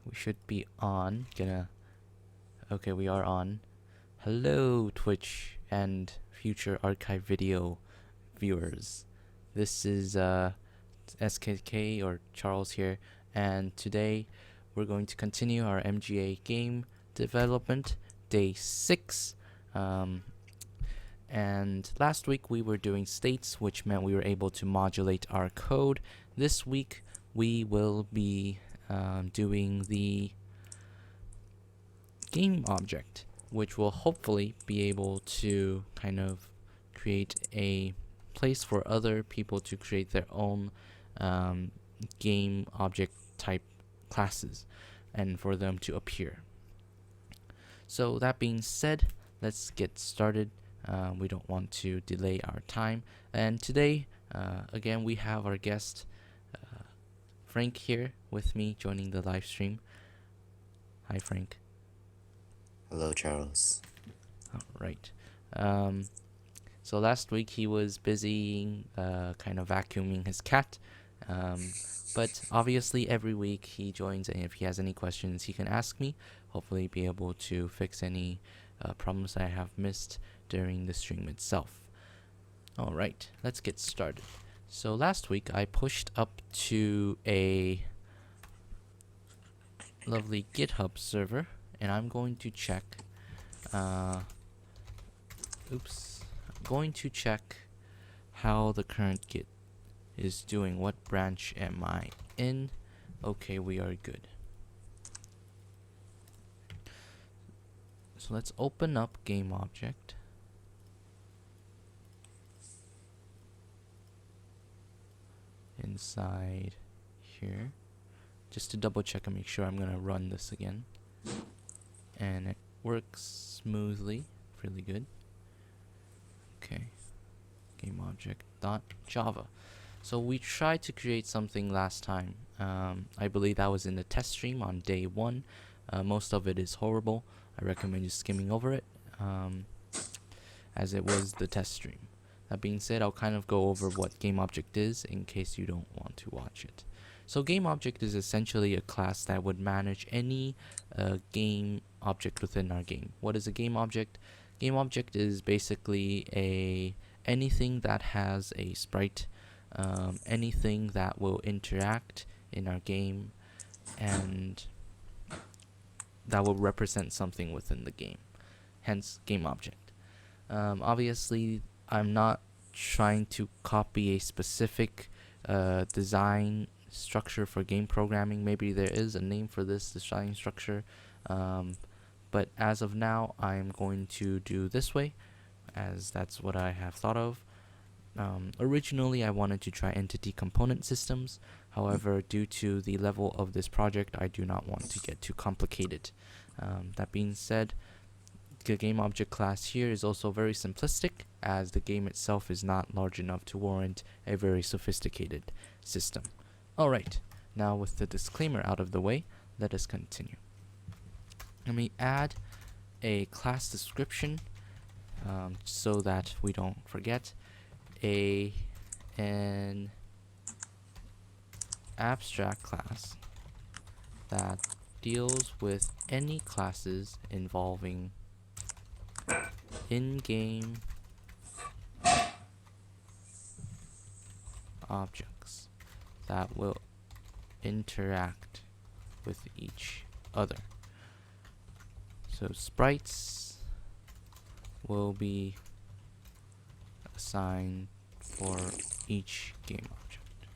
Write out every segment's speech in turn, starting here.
We should be on. Okay, we are on. Hello, Twitch and future archive video viewers. This is SKK or Charles here, and today we're going to continue our MGA game development, day 6. And last week we were doing states, which meant we were able to modulate our code. This week we will be doing the game object, which will hopefully be able to kind of create a place for other people to create their own game object type classes and for them to appear. So that being said, let's get started. We don't want to delay our time, and today again we have our guest Frank here with me joining the live stream. Hi, Frank. Hello, Charles. Alright. So last week he was busy kind of vacuuming his cat. But obviously every week he joins, and if he has any questions he can ask me. Hopefully be able to fix any problems I have missed during the stream itself. Alright, let's get started. So last week I pushed up to a lovely GitHub server, and I'm going to check I'm going to check how the current Git is doing. What branch am I in? Okay, we are good. So let's open up GameObject. Inside here, just to double check and make sure I'm gonna run this again, and it works smoothly, really good. Okay, GameObject.java. So we tried to create something last time. I believe that was in the test stream on day 1. Most of it is horrible. I recommend you skimming over it, as it was the test stream. That being said, I'll kind of go over what GameObject is in case you don't want to watch it. So GameObject is essentially a class that would manage any game object within our game. What is a game object? Game object is basically anything that has a sprite, anything that will interact in our game, and that will represent something within the game. Hence, game object. Obviously, I'm not trying to copy a specific design structure for game programming. Maybe there is a name for this design structure, but as of now I'm going to do this way, as that's what I have thought of. Originally I wanted to try entity component systems. However, due to the level of this project, I do not want to get too complicated. That being said, the GameObject class here is also very simplistic, as the game itself is not large enough to warrant a very sophisticated system. Alright, now with the disclaimer out of the way, let us continue. Let me add a class description so that we don't forget. An abstract class that deals with any classes involving in-game objects that will interact with each other. So sprites will be assigned for each game object.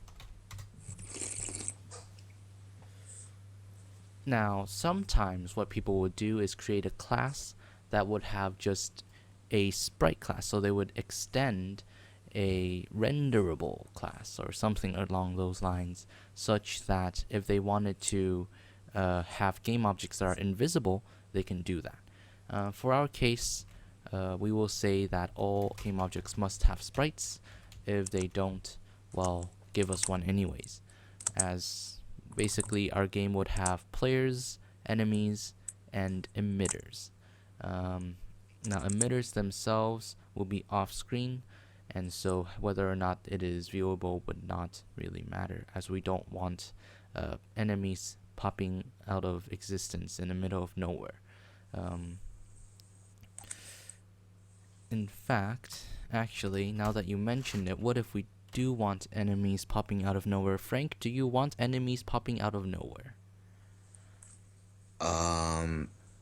Now, sometimes what people would do is create a class that would have just a sprite class, so they would extend a renderable class or something along those lines, such that if they wanted to have game objects that are invisible, they can do that. For our case, we will say that all game objects must have sprites. If they don't, well, give us one anyways, as basically our game would have players, enemies, and emitters. Now emitters themselves will be off screen, and so whether or not it is viewable would not really matter, as we don't want enemies popping out of existence in the middle of nowhere. In fact, actually, now that you mention it, what if we do want enemies popping out of nowhere? Frank, do you want enemies popping out of nowhere?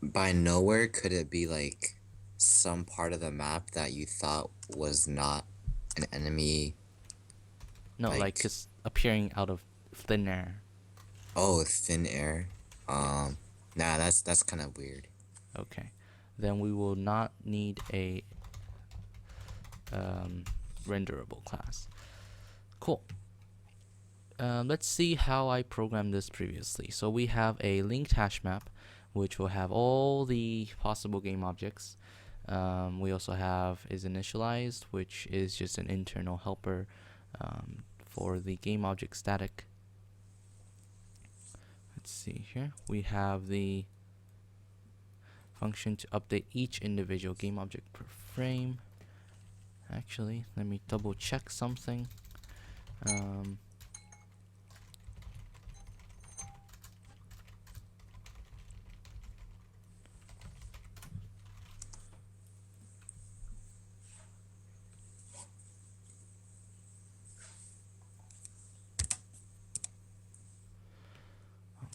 By nowhere, could it be like some part of the map that you thought was not an enemy? No, like Like, just appearing out of thin air. oh, thin air. Yes. Nah, that's kind of weird. Okay. Then we will not need a renderable class. Cool. Let's see how I programmed this previously. So we have a linked hash map, which will have all the possible game objects. We also have is initialized, which is just an internal helper for the game object static. Let's see here. We have the function to update each individual game object per frame. Actually, let me double check something.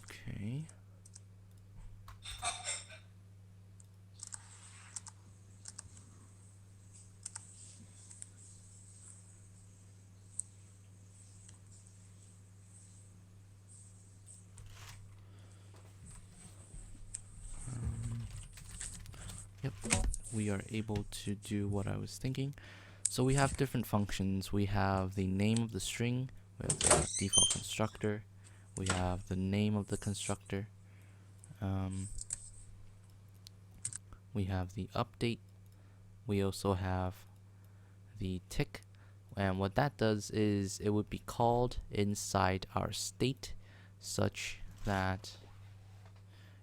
Okay. Yep, we are able to do what I was thinking. So we have different functions. We have the name of the string, we have the default constructor, we have the name of the constructor, we have the update, we also have the tick, and what that does is it would be called inside our state such that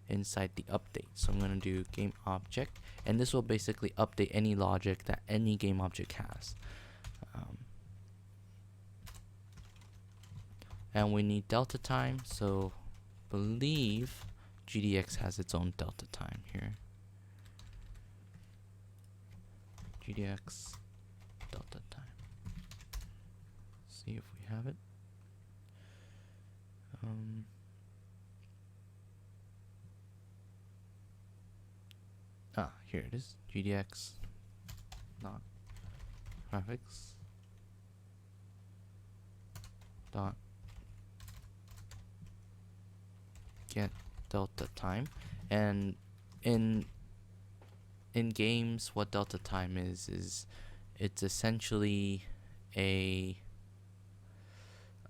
inside the update. So I'm going to do GameObject, and this will basically update any logic that any GameObject has. And we need delta time, so believe GDX has its own delta time here. GDX delta time. See if we have it. Here it is. GDX dot graphics dot get delta time. And in games, what delta time is it's essentially a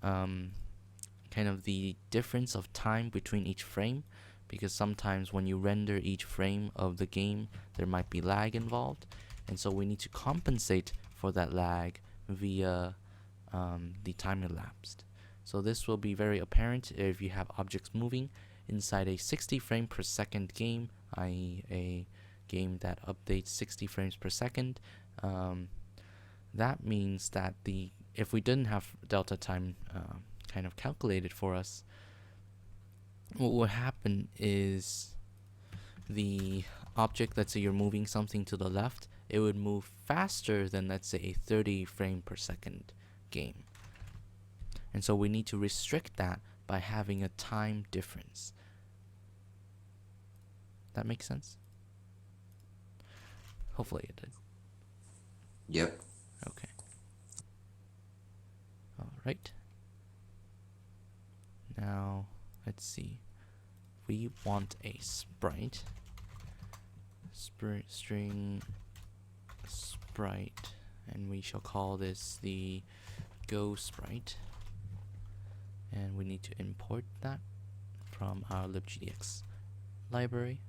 kind of the difference of time between each frame, because sometimes when you render each frame of the game there might be lag involved, and so we need to compensate for that lag via the time elapsed. So this will be very apparent if you have objects moving inside a 60 frame per second game, i.e. a game that updates 60 frames per second. That means that if we didn't have delta time kind of calculated for us, what would happen is the object, let's say you're moving something to the left, it would move faster than, let's say, a 30 frame per second game. And so we need to restrict that by having a time difference. That makes sense? Hopefully it did. Yep. Okay. Alright. Now, let's see. We want a sprite. String sprite, and we shall call this the go sprite. And we need to import that from our libgdx library.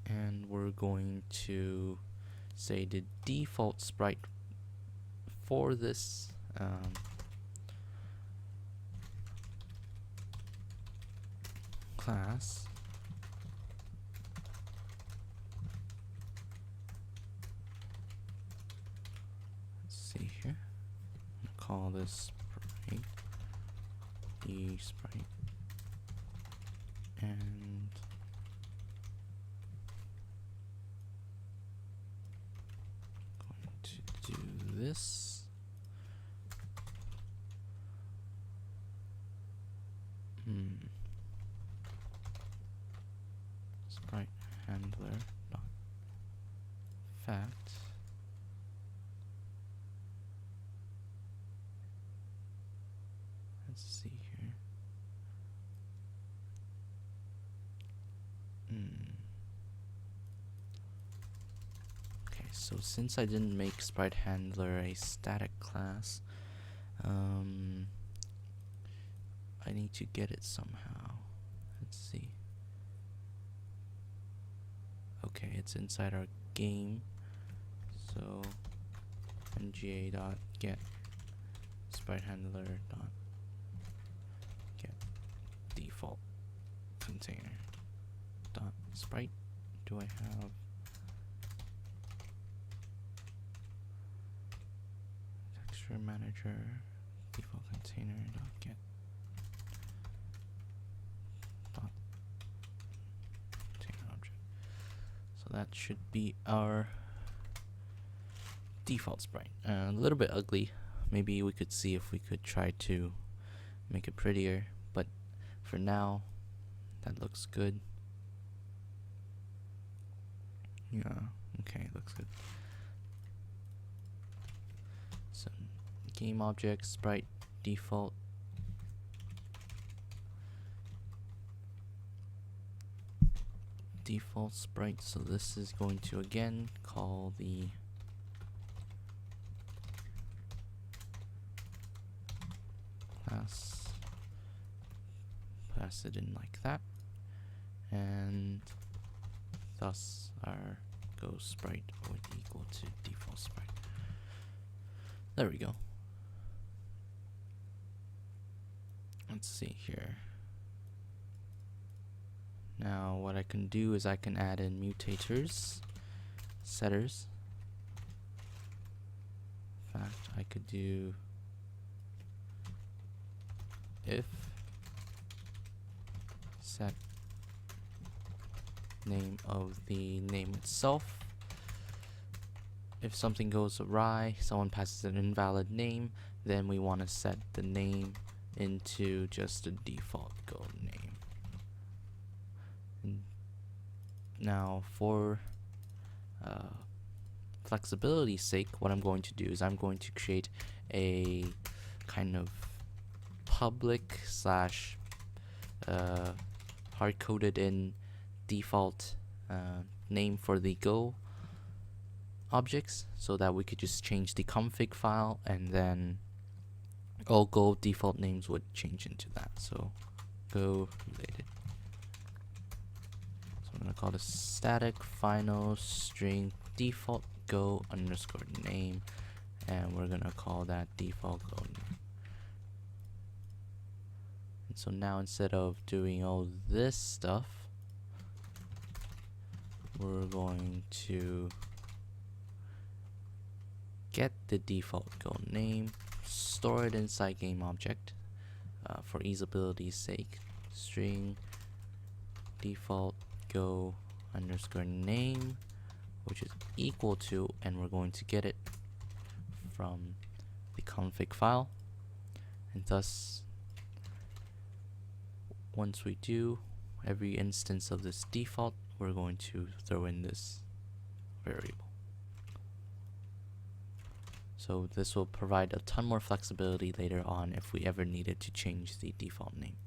And we're going to say the default sprite for this class let's see here, call this Okay. The sprite and going to do this. Sprite handler dot fact. Let's see here. Okay, so since I didn't make sprite handler a static class, I need to get it somehow. Let's see. Okay, it's inside our game. So nga dot get sprite handler dot get default container dot sprite. Do I have texture manager default container dot get dot container object? So that should be our default sprite. A little bit ugly. Maybe we could see if we could try to make it prettier, but for now that looks good. Yeah, okay, looks good. So GameObject sprite default sprite. So this is going to again call the class, pass it in like that, and thus our go sprite would equal to default sprite. There we go. Let's see here. Now what I can do is I can add in mutators, setters. In fact, I could do if set name of the name itself. If something goes awry, someone passes an invalid name, then we want to set the name into just a default Go name. And now for flexibility's sake, what I'm going to do is I'm going to create a kind of public slash hard-coded in default name for the Go objects, so that we could just change the config file and then all Go default names would change into that. So Go related. So I'm gonna call this static final string default Go underscore name, and we're gonna call that default Go name. And so now instead of doing all this stuff, we're going to get the default Go name, store it inside GameObject. For easeability's sake, string default Go underscore name, which is equal to, and we're going to get it from the config file. And thus, once we do every instance of this default, we're going to throw in this variable. So this will provide a ton more flexibility later on if we ever needed to change the default name.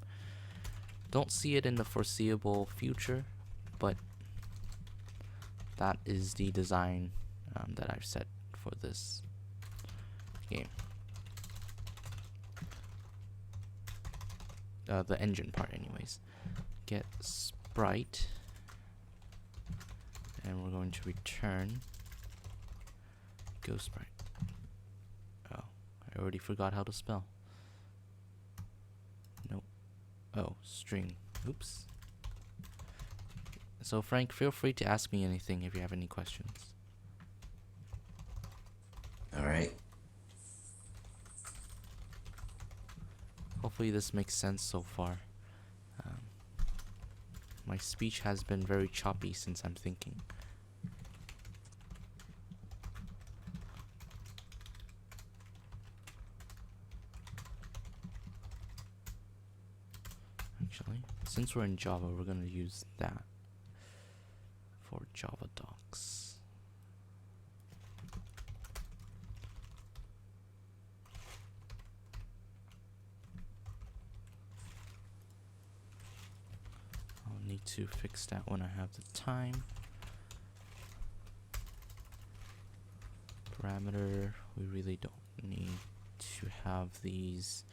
Don't see it in the foreseeable future, but that is the design that I've set for this game. The engine part anyways. Get sprite, and we're going to return Go sprite. Oh, I already forgot how to spell. Nope. Oh, string. Oops. So Frank, feel free to ask me anything if you have any questions. All right. Hopefully this makes sense so far. Um, my speech has been very choppy since I'm thinking. Actually, since we're in Java, we're gonna use that for Java docs. I'll need to fix that when I have the time. Parameter, we really don't need to have these.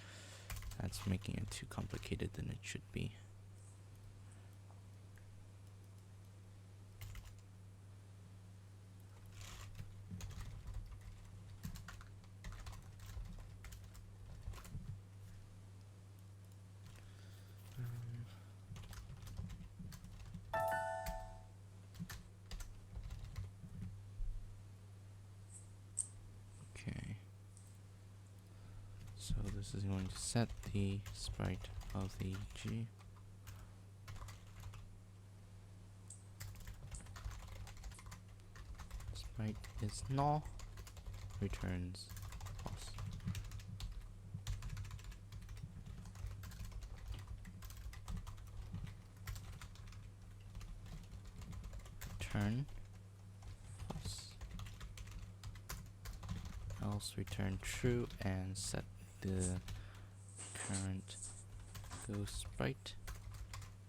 That's making it too complicated than it should be. Okay. So this is going to set the sprite of the G. Sprite is null, returns false. Return false. Else return true and set the current ghost sprite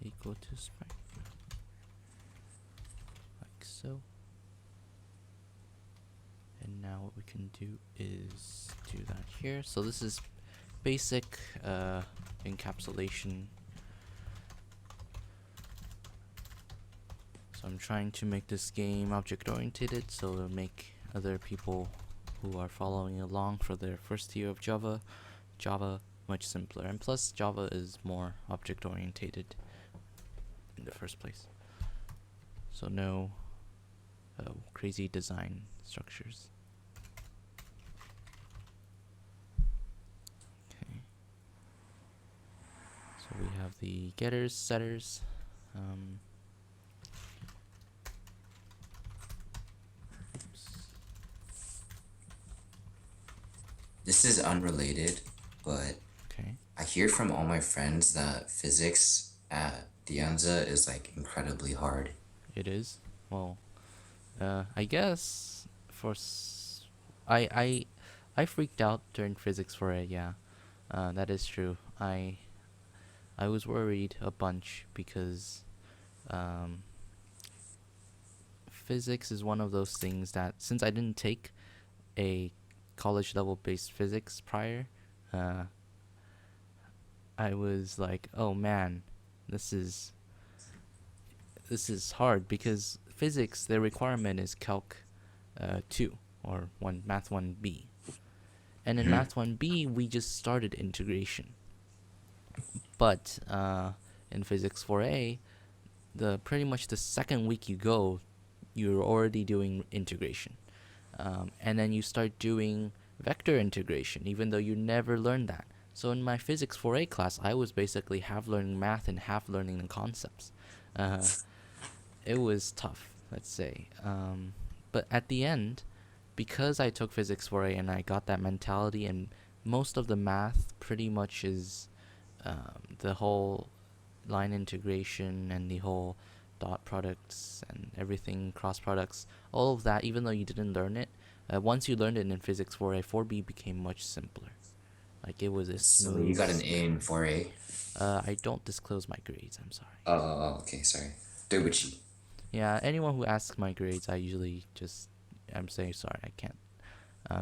equal to sprite, like so. And now what we can do is do that here. So this is basic encapsulation. So I'm trying to make this game object oriented, so it'll make other people who are following along for their first year of Java much simpler. And plus Java is more object oriented in the first place. So no crazy design structures. Okay. So we have the getters, setters. This is unrelated, but Okay. I hear from all my friends that physics at Dianza is like incredibly hard. It is. Well, I guess for I freaked out during physics for it. Yeah, that is true. I was worried a bunch because physics is one of those things that, since I didn't take a college level based physics prior, I was like, oh man, this is hard, because physics, the requirement is Calc 2 or Math 1B. And in Math 1B, we just started integration. But in Physics 4A, pretty much the second week you go, you're already doing integration. And then you start doing vector integration, even though you never learned that. So in my Physics 4A class, I was basically half learning math and half learning the concepts. It was tough, let's say. But at the end, because I took Physics 4A and I got that mentality, and most of the math pretty much is the whole line integration and the whole dot products and everything, cross products, all of that, even though you didn't learn it, once you learned it in Physics 4A, 4B became much simpler. Like, it was a So smooth. you got an A in 4A? I don't disclose my grades, I'm sorry. Oh, okay, sorry. Doibuchi. Yeah, anyone who asks my grades, I usually just, I'm saying sorry, I can't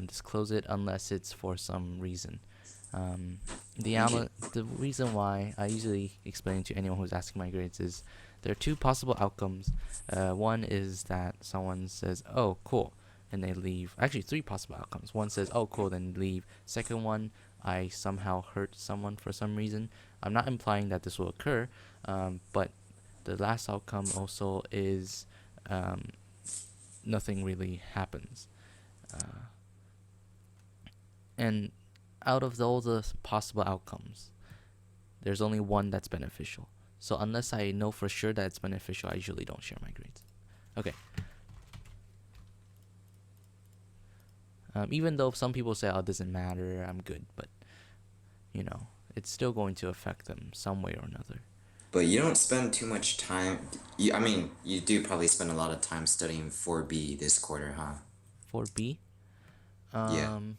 disclose it unless it's for some reason. The reason why I usually explain to anyone who's asking my grades is there are two possible outcomes. One is that someone says, "Oh, cool," and they leave. Actually, three possible outcomes. One says, "Oh, cool," then leave. Second one, I somehow hurt someone for some reason. I'm not implying that this will occur, but the last outcome also is nothing really happens. And out of all the possible outcomes, There's only one that's beneficial. So unless I know for sure that it's beneficial, I usually don't share my grades. Okay. Even though some people say, "Oh, it doesn't matter, I'm good," but you know, it's still going to affect them some way or another. But you don't spend too much time. I mean, you do probably spend a lot of time studying 4B this quarter, huh? For B, Yeah. um,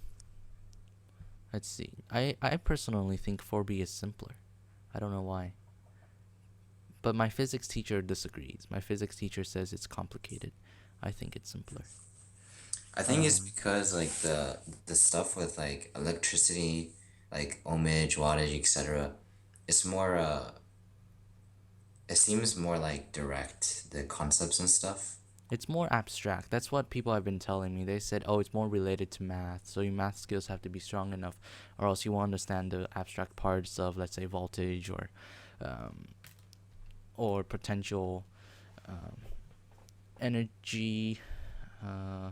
let's see. I personally think 4B is simpler. I don't know why. But my physics teacher disagrees. My physics teacher says it's complicated. I think it's simpler. I think it's Um, because like the stuff with like electricity, like ohmage, wattage, etc. It's more it seems more like direct, the concepts and stuff. it's more abstract. That's what people have been telling me. They said, "Oh, it's more related to math, so your math skills have to be strong enough, or else you won't understand the abstract parts of, let's say, voltage um, or potential um, energy, uh,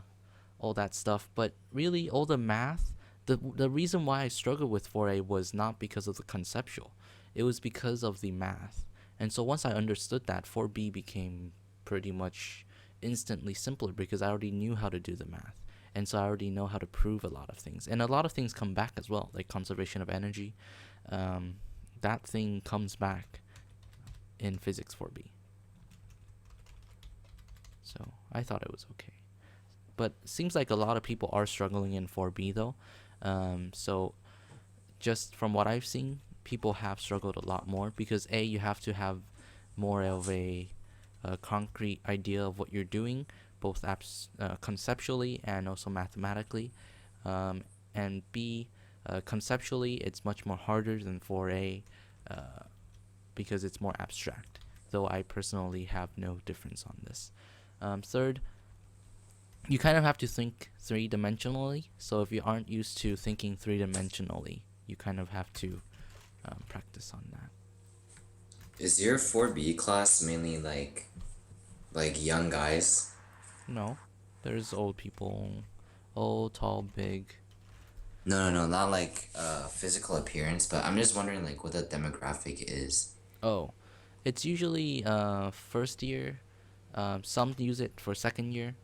all that stuff." But really, all the math, the reason why I struggled with 4A was not because of the conceptual, it was because of the math. And so once I understood that, 4B became pretty much instantly simpler because I already knew how to do the math. And so I already know how to prove a lot of things. And a lot of things come back as well, like conservation of energy. Um, that thing comes back in physics 4B. So I thought it was okay. But seems like a lot of people are struggling in 4B though. So just from what I've seen, people have struggled a lot more because A, you have to have more of a concrete idea of what you're doing, both conceptually and also mathematically. Um, and B, conceptually, it's much more harder than 4A uh, because it's more abstract, though I personally have no difference on this. Third, you kind of have to think three-dimensionally. So if you aren't used to thinking three-dimensionally, you kind of have to practice on that. Is your 4B class mainly like young guys? No, there's old people, old, tall, big. No, no, no, not like physical appearance, but I'm just wondering like what the demographic is. Oh, it's usually first year. Some use it for second year.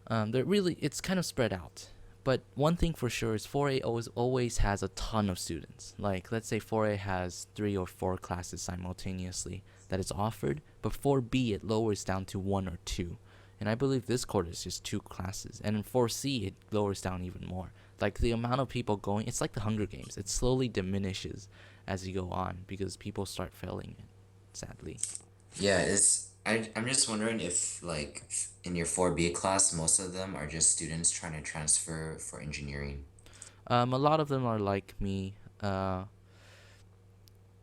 They're really, it's kind of spread out. But one thing for sure is 4A always has a ton of students. Like, let's say 4A has 3 or 4 classes simultaneously that is offered, but 4B it lowers down to 1 or 2. And I believe this quarter is just 2 classes. And in 4C it lowers down even more. Like, the amount of people going, it's like the Hunger Games. It slowly diminishes as you go on because people start failing it, sadly. Yeah, I'm just wondering if like in your 4B class, most of them are just students trying to transfer for engineering. A lot of them are like me,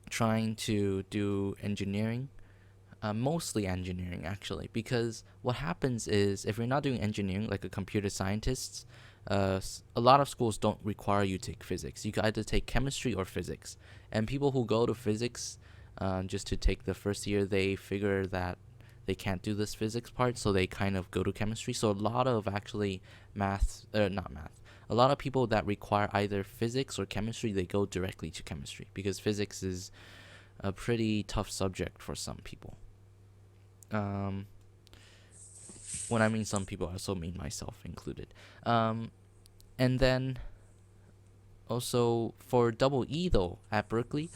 trying to do engineering, mostly engineering actually, because what happens is if you're not doing engineering like a computer scientist, a lot of schools don't require you to take physics. You can either take chemistry or physics, and people who go to physics just to take the first year, they figure that they can't do this physics part, so they kind of go to chemistry. So a lot of actually not math, a lot of people that require either physics or chemistry, they go directly to chemistry because physics is a pretty tough subject for some people. Um, when I mean some people, I also mean myself included. And then also for double E though at Berkeley,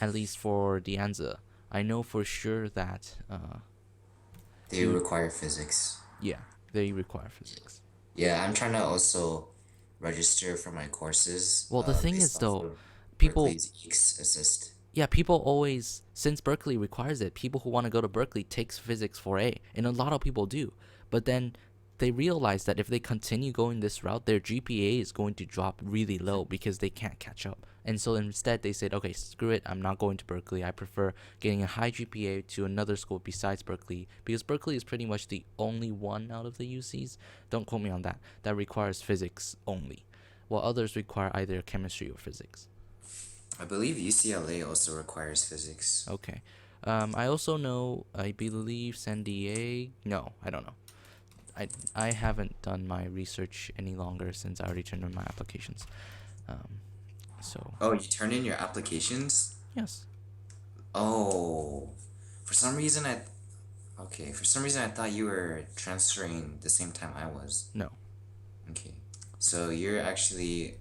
at least for De Anza, I know for sure that They you require physics. yeah, they require physics. Yeah, I'm trying to also register for my courses Well, the thing based is off though, of people Berkeley's EECS assist. yeah, people always, since Berkeley requires it, people who want to go to Berkeley takes physics 4A, and a lot of people do. But then they realize that if they continue going this route, their GPA is going to drop really low because they can't catch up. And so instead they said, okay, screw it, I'm not going to Berkeley. I prefer getting a high GPA to another school besides Berkeley because Berkeley is pretty much the only one out of the UCs, don't quote me on that, that requires physics only, while others require either chemistry or physics. I believe UCLA also requires physics. Okay. I also know, I believe San Diego. No, I don't know. I haven't done my research any longer since I already turned in my applications. Um, So Oh, you turn in your applications? yes, Oh, for some reason I okay. For some reason I thought you were transferring the same time I was. no. Okay, so you're actually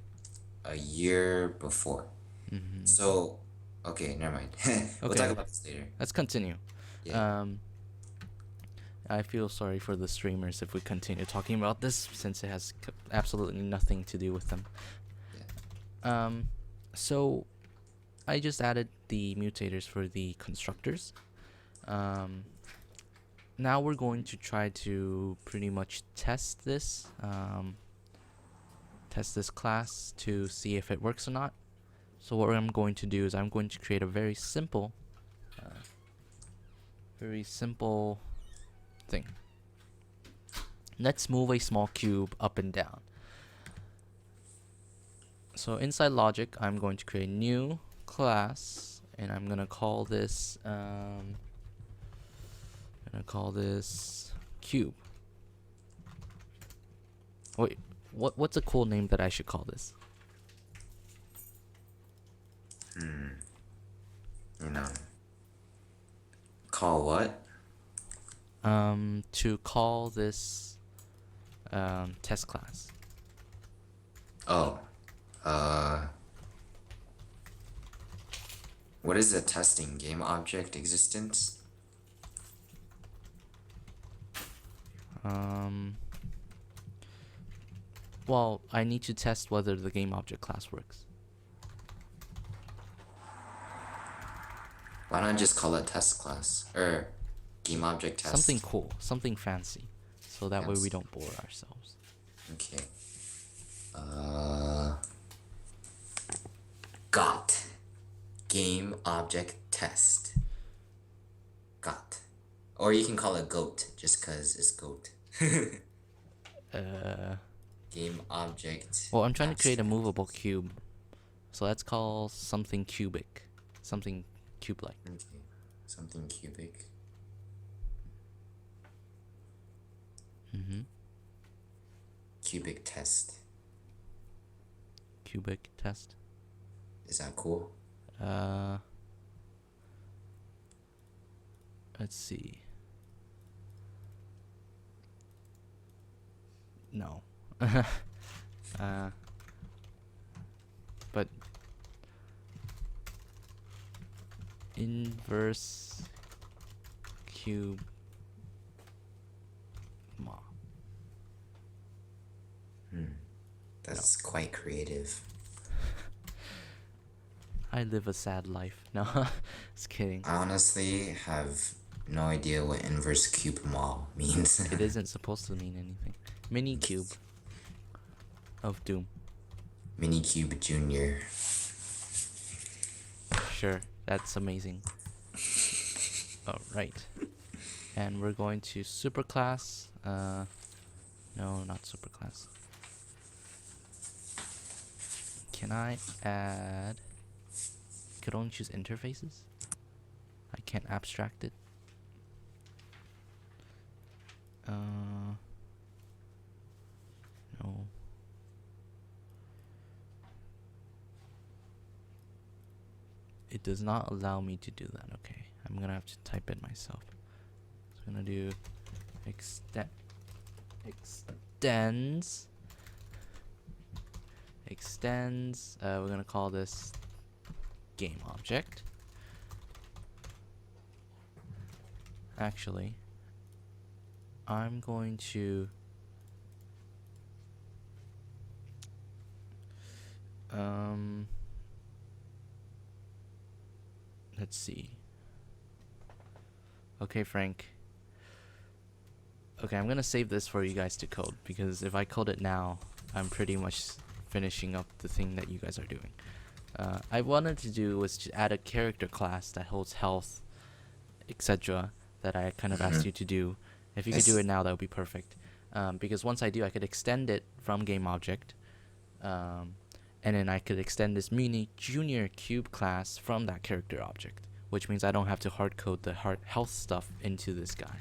a year before. Hmm. So, okay, never mind. We'll talk Okay, about this later. let's continue. Yeah, Um, I feel sorry for the streamers if we continue talking about this since it has absolutely nothing to do with them. yeah. Um, so I just added the mutators for the constructors. Um, Now we're going to try to pretty much test this class to see if it works or not. So what I'm going to do is I'm going to create a very simple thing. Let's move a small cube up and down. So inside logic, I'm going to create a new class, and I'm gonna call this cube. Wait, what's a cool name that I should call this? You know, call what? To call this test class. Oh, uh, what is the testing game object existence? Um, well, I need to test whether the game object class works. Why not just call it test class or game object test? Something cool, something fancy, so that way we Fancy. don't bore ourselves. Okay. Uh, got game object test. Got. Or you can call it goat just because it's goat. Game object. Well, I'm trying to create a abstract. movable cube, so let's call something cubic, something cube-like. Okay. Something cubic. Mm-hmm. Cubic test. Cubic test. Is that cool? Let's see. No. But inverse cube ma. That's quite creative. I live a sad life. No, just kidding. I honestly have no idea what inverse cube mall means. It isn't supposed to mean anything. Mini cube of doom. Minicube Junior. Sure, that's amazing. Alright. And we're going to superclass. No, not superclass. Can I add... I could only choose interfaces? I can't abstract it. No. It does not allow me to do that. Okay, I'm gonna have to type it myself. So I'm gonna do extends. We're gonna call this game object. Actually, I'm going to let's see. Okay, Frank. Okay, I'm gonna save this for you guys to code, because if I code it now, I'm pretty much finishing up the thing that you guys are doing. I wanted to do was to add a character class that holds health, etc. that I kind of asked you to do. If you could do it now, that would be perfect. Because once I do, I could extend it from GameObject, and then I could extend this mini junior cube class from that character object, which means I don't have to hard code the health stuff into this guy.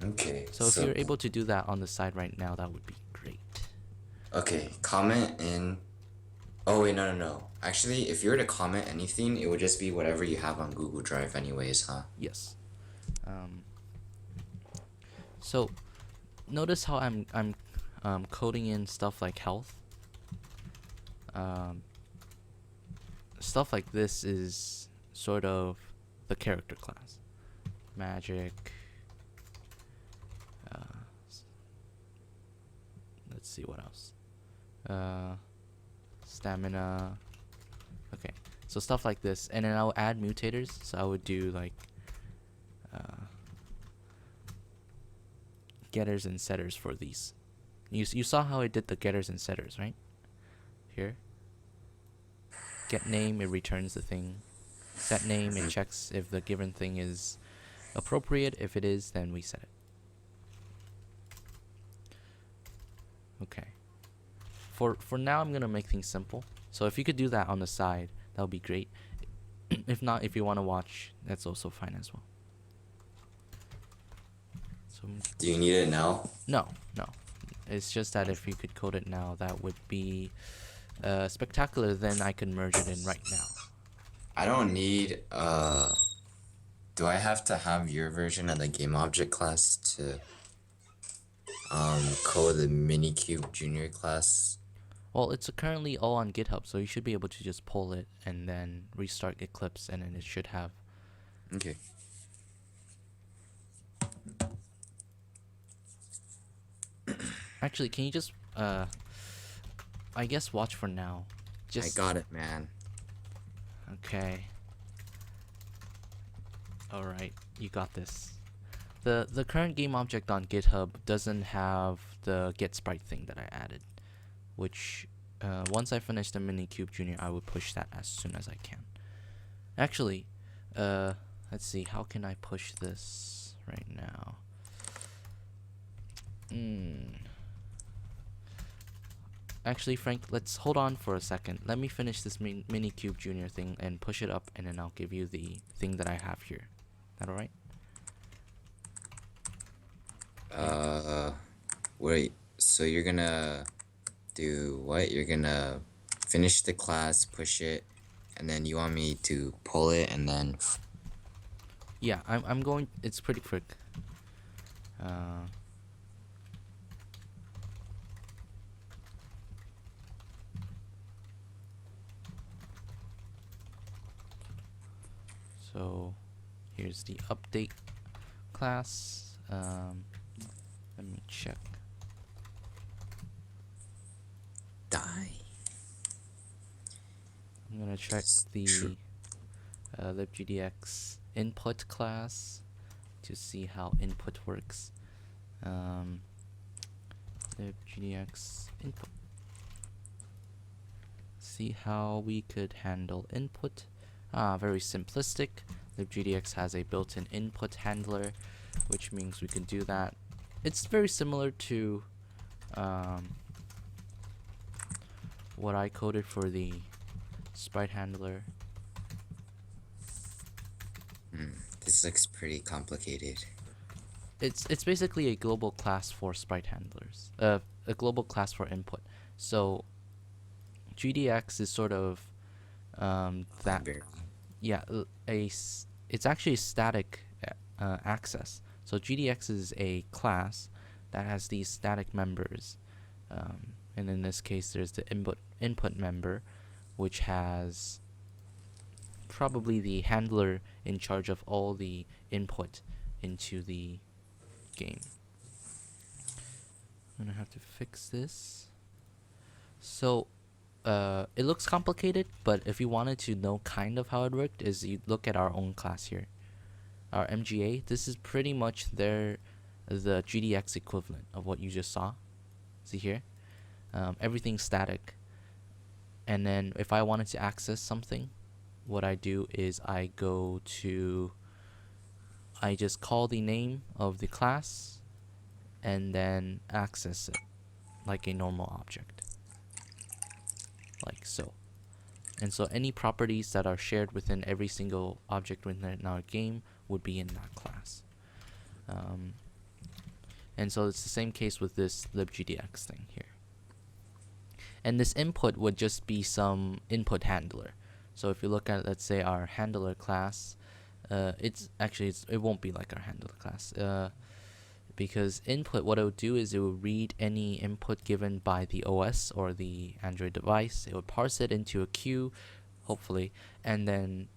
Okay. So if you're able to do that on the side right now, that would be great. Okay, comment in Oh wait, no. Actually, if you were to comment anything, it would just be whatever you have on Google Drive anyways, huh? Yes. Um, so notice how I'm coding in stuff like health. Um, Stuff like this is sort of the character class. Magic. Uh, let's see what else. Stamina. Okay, so stuff like this, and then I'll add mutators. So I would do like getters and setters for these. You saw how I did the getters and setters, right? Here, get name, it returns the thing. Set name, it checks if the given thing is appropriate. If it is, then we set it. Okay. For now, I'm gonna make things simple. So if you could do that on the side, that would be great. If not, if you want to watch, that's also fine as well. So Do you need it now? no. It's just that if you could code it now, that would be spectacular. Then I can merge it in right now. I don't need do I have to have your version of the GameObject class to code the Minikube Junior class? Well, it's currently all on GitHub, so you should be able to just pull it and then restart Eclipse, and then it should have. Okay. Actually, can you just I guess watch for now. I got it, man. Okay. All right, you got this. The current game object on GitHub doesn't have the get sprite thing that I added, which once I finish the Minikube Junior, I would push that as soon as I can. Actually, let's see, how can I push this right now? Actually, Frank, let's hold on for a second. Let me finish this Minikube Junior thing and push it up, and then I'll give you the thing that I have here. That alright? Wait, so you're gonna do what? You're gonna finish the class, push it, and then you want me to pull it and then Yeah, I'm going. It's pretty quick. So here's the update class. Let me check. die. I'm gonna check the libgdx input class to see how input works. Libgdx input. See how we could handle input. Very simplistic. libgdx has a built-in input handler, which means we can do that. It's very similar to what I coded for the sprite handler. This looks pretty complicated. It's basically a global class for sprite handlers. A global class for input. So GDX is sort of that. Yeah, it's actually static access. So GDX is a class that has these static members, and in this case, there's the input member, which has probably the handler in charge of all the input into the game. I'm gonna have to fix this. So it looks complicated, but if you wanted to know kind of how it worked, is you look at our own class here, our MGA. This is pretty much the GDX equivalent of what you just saw. See here, everything's static. And then if I wanted to access something, what I do is I just call the name of the class and then access it like a normal object, like so. And so any properties that are shared within every single object within our game would be in that class. And so it's the same case with this libgdx thing here. And this input would just be some input handler. So if you look at, let's say, our handler class, it won't be like our handler class, because input, what it would do is it will read any input given by the OS or the Android device. It would parse it into a queue, hopefully, and then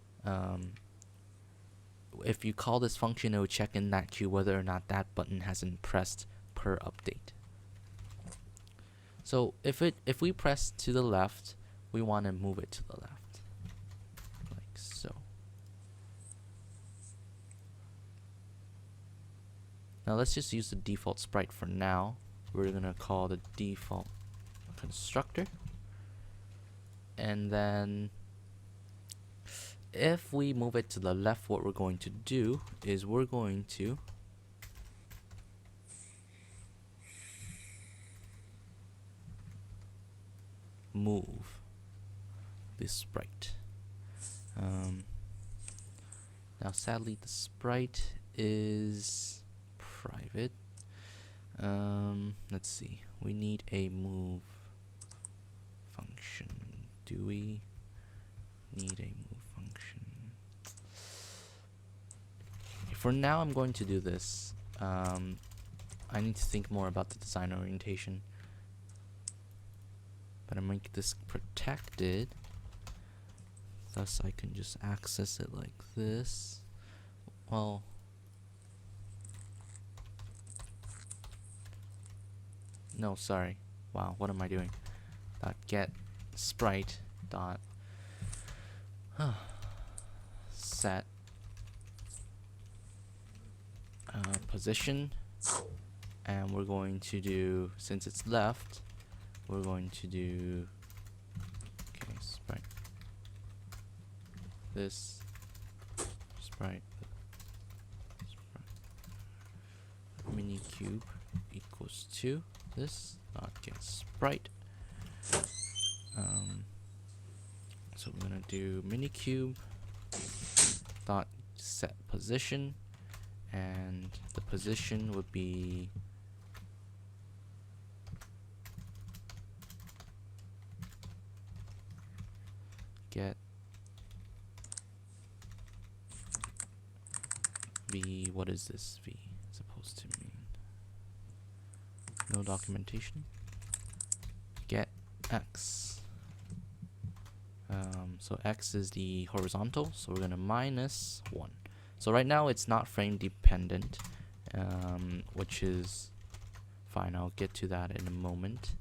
if you call this function, it will check in that queue whether or not that button has been pressed per update. So if we press to the left, we want to move it to the left, like so. Now let's just use the default sprite for now. We're gonna call the default constructor, and then if we move it to the left, what we're going to do is we're going to move this sprite. Now sadly the sprite is private. Let's see, we need a move function. Do we need a move function? For now I'm going to do this. I need to think more about the design orientation, but I make this protected, thus I can just access it like this. Well, no, sorry. Wow, what am I doing? Get sprite dot set position, and we're going to do, since it's left, we're going to do sprite this sprite mini cube equals to this dot get sprite. So we're gonna do mini cube dot set position, and the position would be get v. What is this v supposed to mean? No documentation. Get x. So x is the horizontal, so we're gonna minus 1. So right now it's not frame dependent, which is fine. I'll get to that in a moment.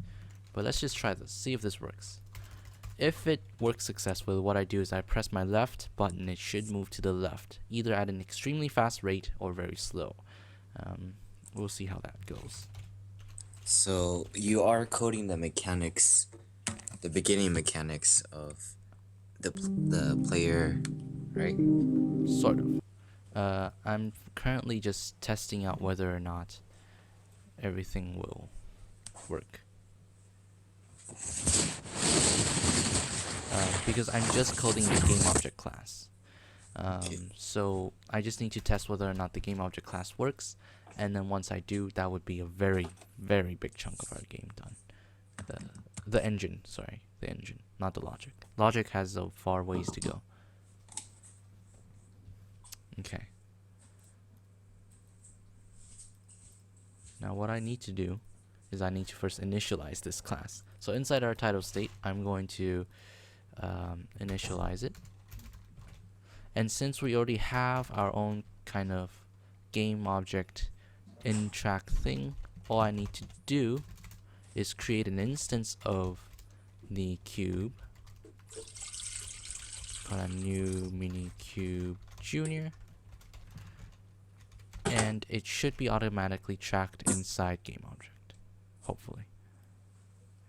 But let's just try this, see if this works. If it works successfully, what I do is I press my left button. It should move to the left, either at an extremely fast rate or very slow. We'll see how that goes. So you are coding the mechanics, the beginning mechanics of the player, right? Sort of. I'm currently just testing out whether or not everything will work. Because I'm just coding the GameObject class. So I just need to test whether or not the GameObject class works, and then once I do, that would be a very, very big chunk of our game done. The engine, sorry, the engine, not the logic. Logic has a far ways to go. Okay. Now what I need to do is I need to first initialize this class. So inside our title state, I'm going to initialize it. And since we already have our own kind of GameObject in track thing, all I need to do is create an instance of the cube, call a new mini cube junior, and it should be automatically tracked inside GameObject, hopefully.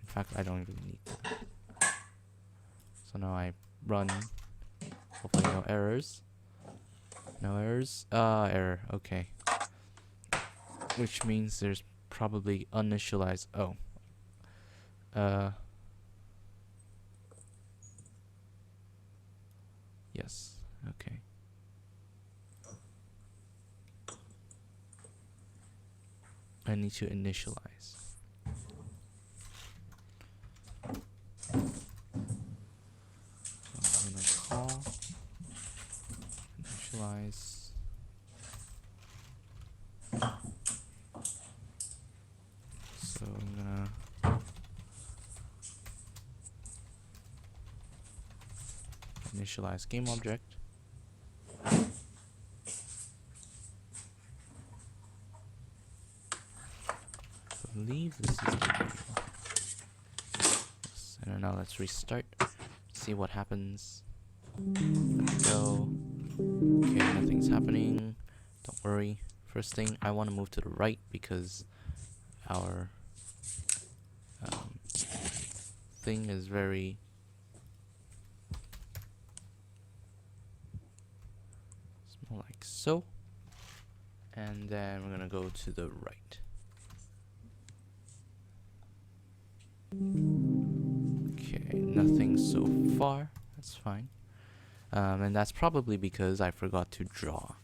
In fact, I don't even need that. So now I run, hopefully no errors. No errors? Error, okay. Which means there's probably uninitialized, yes, okay. I need to initialize. initialize. So I'm gonna initialize GameObject. I believe this is video. Yes. And now let's restart. See what happens. Go. Okay, nothing's happening. Don't worry. First thing, I want to move to the right because our thing is very small, like so. And then we're gonna go to the right. Okay, nothing so far. That's fine. And that's probably because I forgot to draw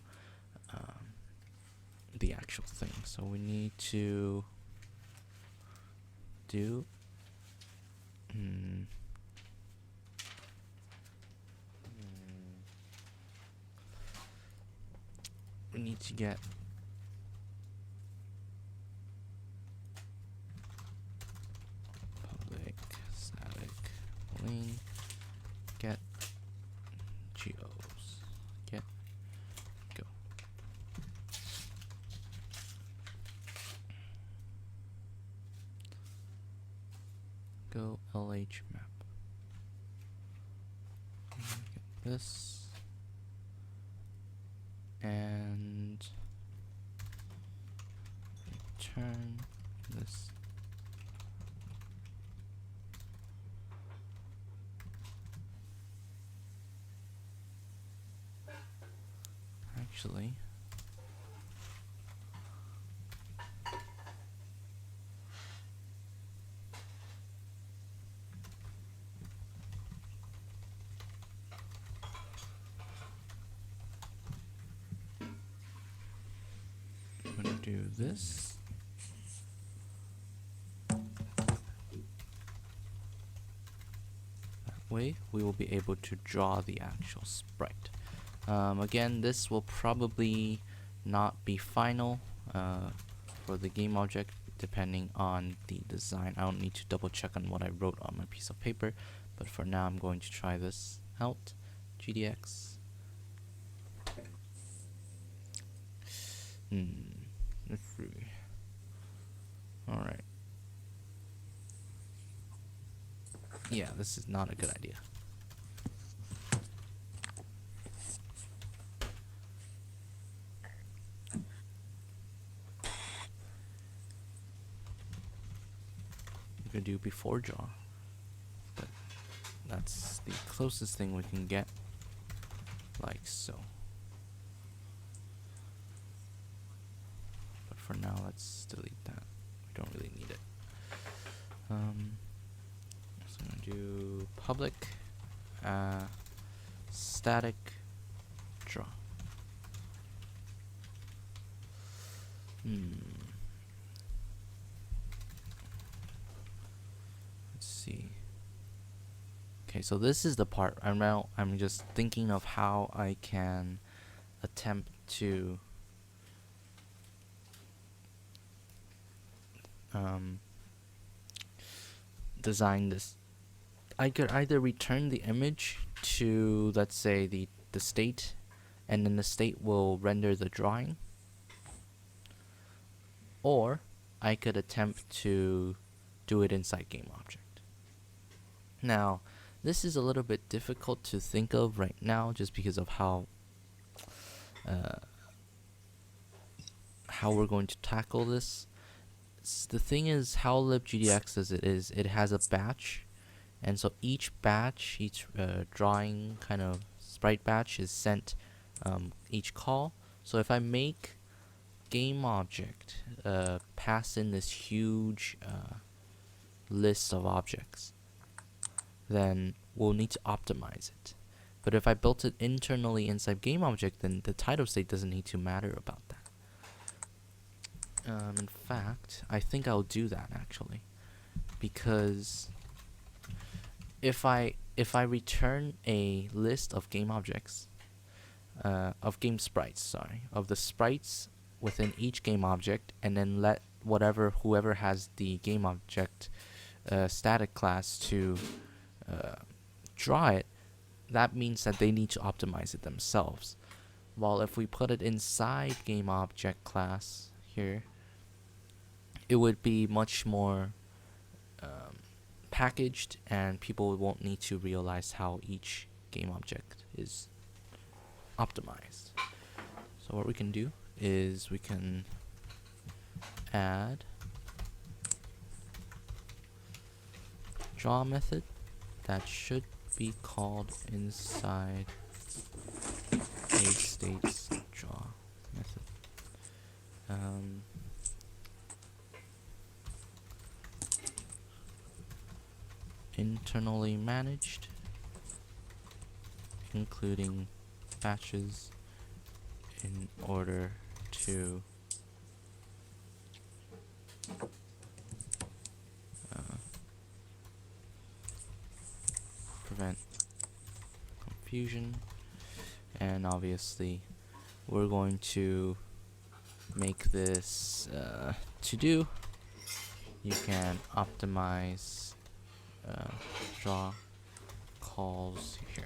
the actual thing. So we need to do we need to get public static boolean get geos get go. Go LH map. Get this and return this. Actually, I'm gonna do this. That way we will be able to draw the actual sprite. Again, this will probably not be final for the game object depending on the design. I don't need to double check on what I wrote on my piece of paper, but for now I'm going to try this out. GDX. Let's see. Alright. Yeah, this is not a good idea. We could do before draw, but that's the closest thing we can get, like so. But for now, let's delete that. We don't really need it. So I'm gonna do public static draw. Let's see. Okay, so this is the part I'm just thinking of how I can attempt to design this. I could either return the image to, let's say, the state, and then the state will render the drawing, or I could attempt to do it inside GameObject. Now, this is a little bit difficult to think of right now just because of how we're going to tackle this. The thing is, how libgdx as it is, it has a batch, and so each batch, each drawing kind of sprite batch is sent each call. So if I make GameObject pass in this huge list of objects, then we'll need to optimize it. But if I built it internally inside GameObject, then the title state doesn't need to matter about that. In fact, I think I'll do that actually, because if I return a list of game objects, of game sprites, sorry, of the sprites within each game object, and then let whoever has the game object static class to draw it, that means that they need to optimize it themselves. While if we put it inside GameObject class here, it would be much more packaged, and people won't need to realize how each GameObject is optimized. So what we can do is we can add draw method that should be called inside a states draw method. Internally managed, including batches, in order to prevent confusion. And obviously we're going to make this to do. You can optimize draw calls here.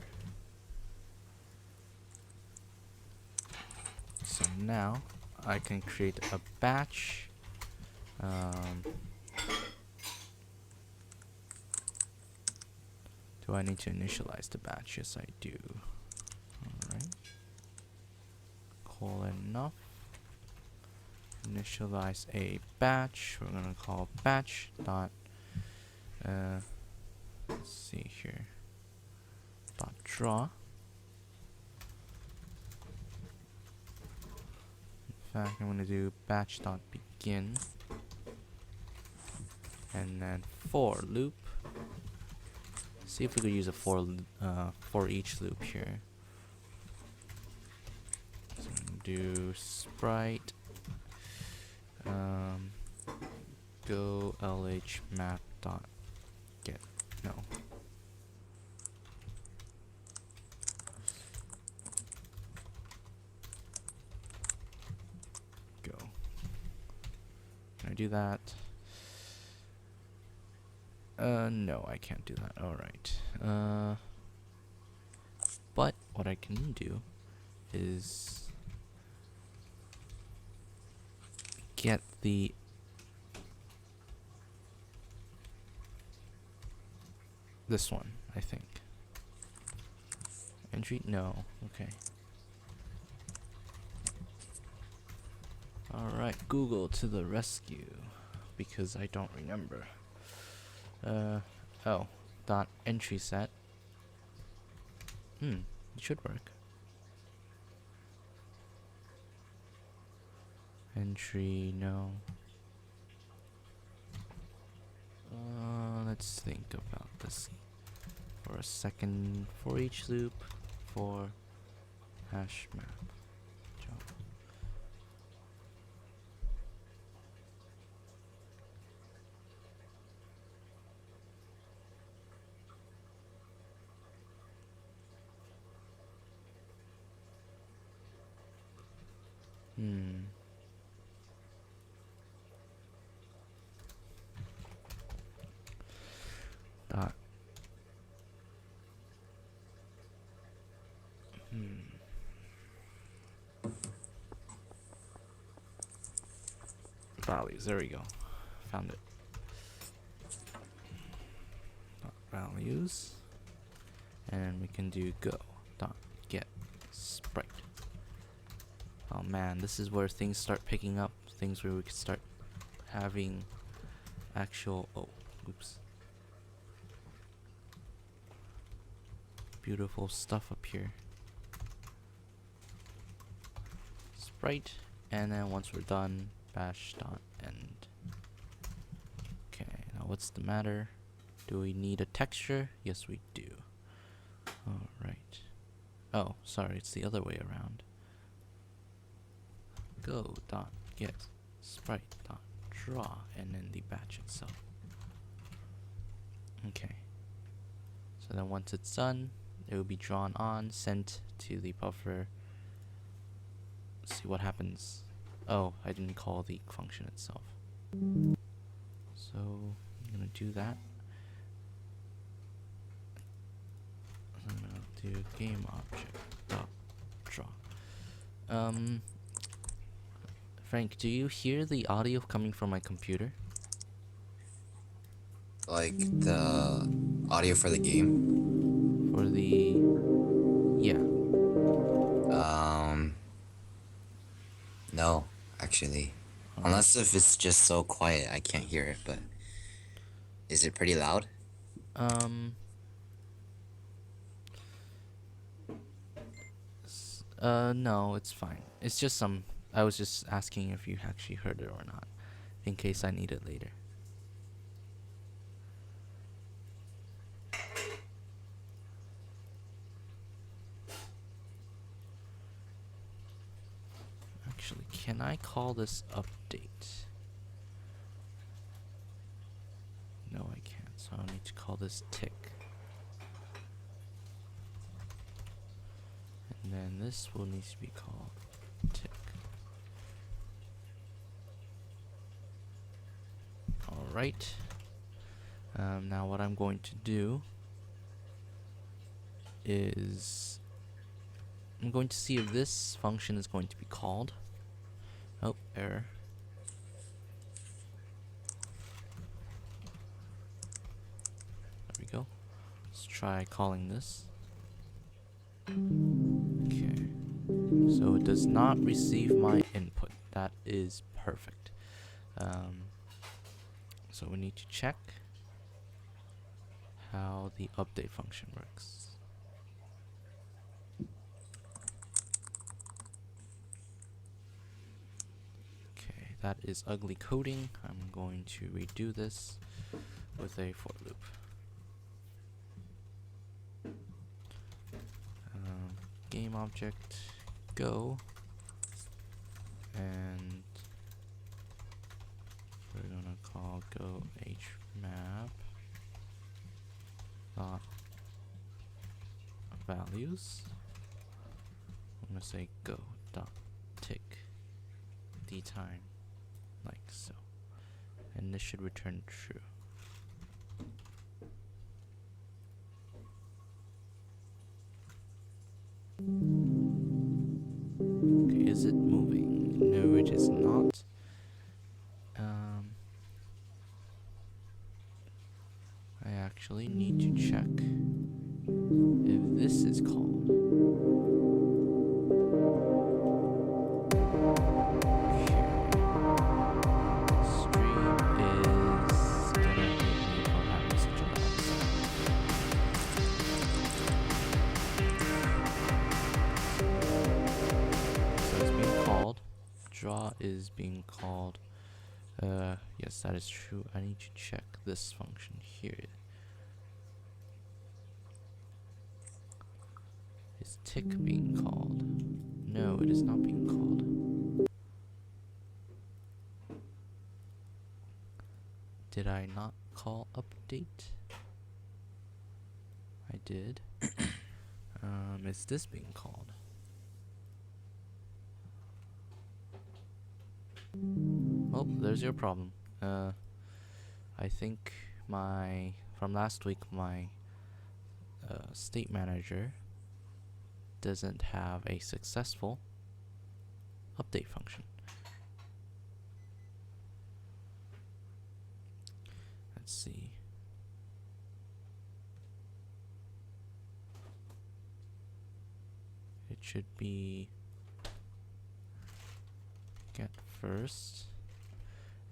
So now I can create a batch. Do I need to initialize the batch? Yes, I do. Alright. Enough. Initialize a batch. We're gonna call batch dot let's see here, dot draw. In fact, I'm gonna do batch dot begin, and then for loop. See if we could use a for each loop here. So do sprite go lh map dot get no. Go. Can I do that? No, I can't do that. Alright. But what I can do is get this one, I think. Entry? No. Okay. Alright, Google to the rescue, because I don't remember. Oh, dot entry set. It should work. Entry, no. Let's think about this for a second. For each loop, for hash map. Dot. Values. There we go. Found it. Dot values, and we can do go. Dot get sprite. Oh man, this is where things start picking up. Things where we can start having actual. Oh, oops. Beautiful stuff up here. Sprite, and then once we're done, bash dot end. Okay, now what's the matter? Do we need a texture? Yes, we do. Alright. Oh, sorry, it's the other way around. Go dot get sprite dot draw, and then the batch itself. Okay. So then once it's done, it will be drawn on, sent to the buffer, see what happens. Oh, I didn't call the function itself. So I'm gonna do that. I'm gonna do GameObject.draw. Frank, do you hear the audio coming from my computer? Like the audio for the game? For the... yeah. No, actually. Alright. Unless if it's just so quiet, I can't hear it, but is it pretty loud? No, it's fine. It's just some... I was just asking if you actually heard it or not, in case I need it later. Actually, can I call this update? No, I can't. So I need to call this tick. And then this will need to be called tick. Alright. Now what I'm going to do is I'm going to see if this function is going to be called. Oh, error. There we go. Let's try calling this. Okay. So it does not receive my input. That is perfect. So we need to check how the update function works. Okay, that is ugly coding. I'm going to redo this with a for loop. GameObject go, and we're gonna call go hmap dot values. I'm gonna say go dot tick d time, like so, and this should return true. Okay, is it moving? No, it is not. I actually need to check if this is called. Stream is gonna hit me for having such a loud sound. So it's being called. Draw is being called. Yes, that is true. I need to check this function here. Is tick being called? No, it is not being called. Did I not call update? I did. Is this being called? Oh, there's your problem. I think from last week my state manager doesn't have a successful update function. Let's see. It should be get first.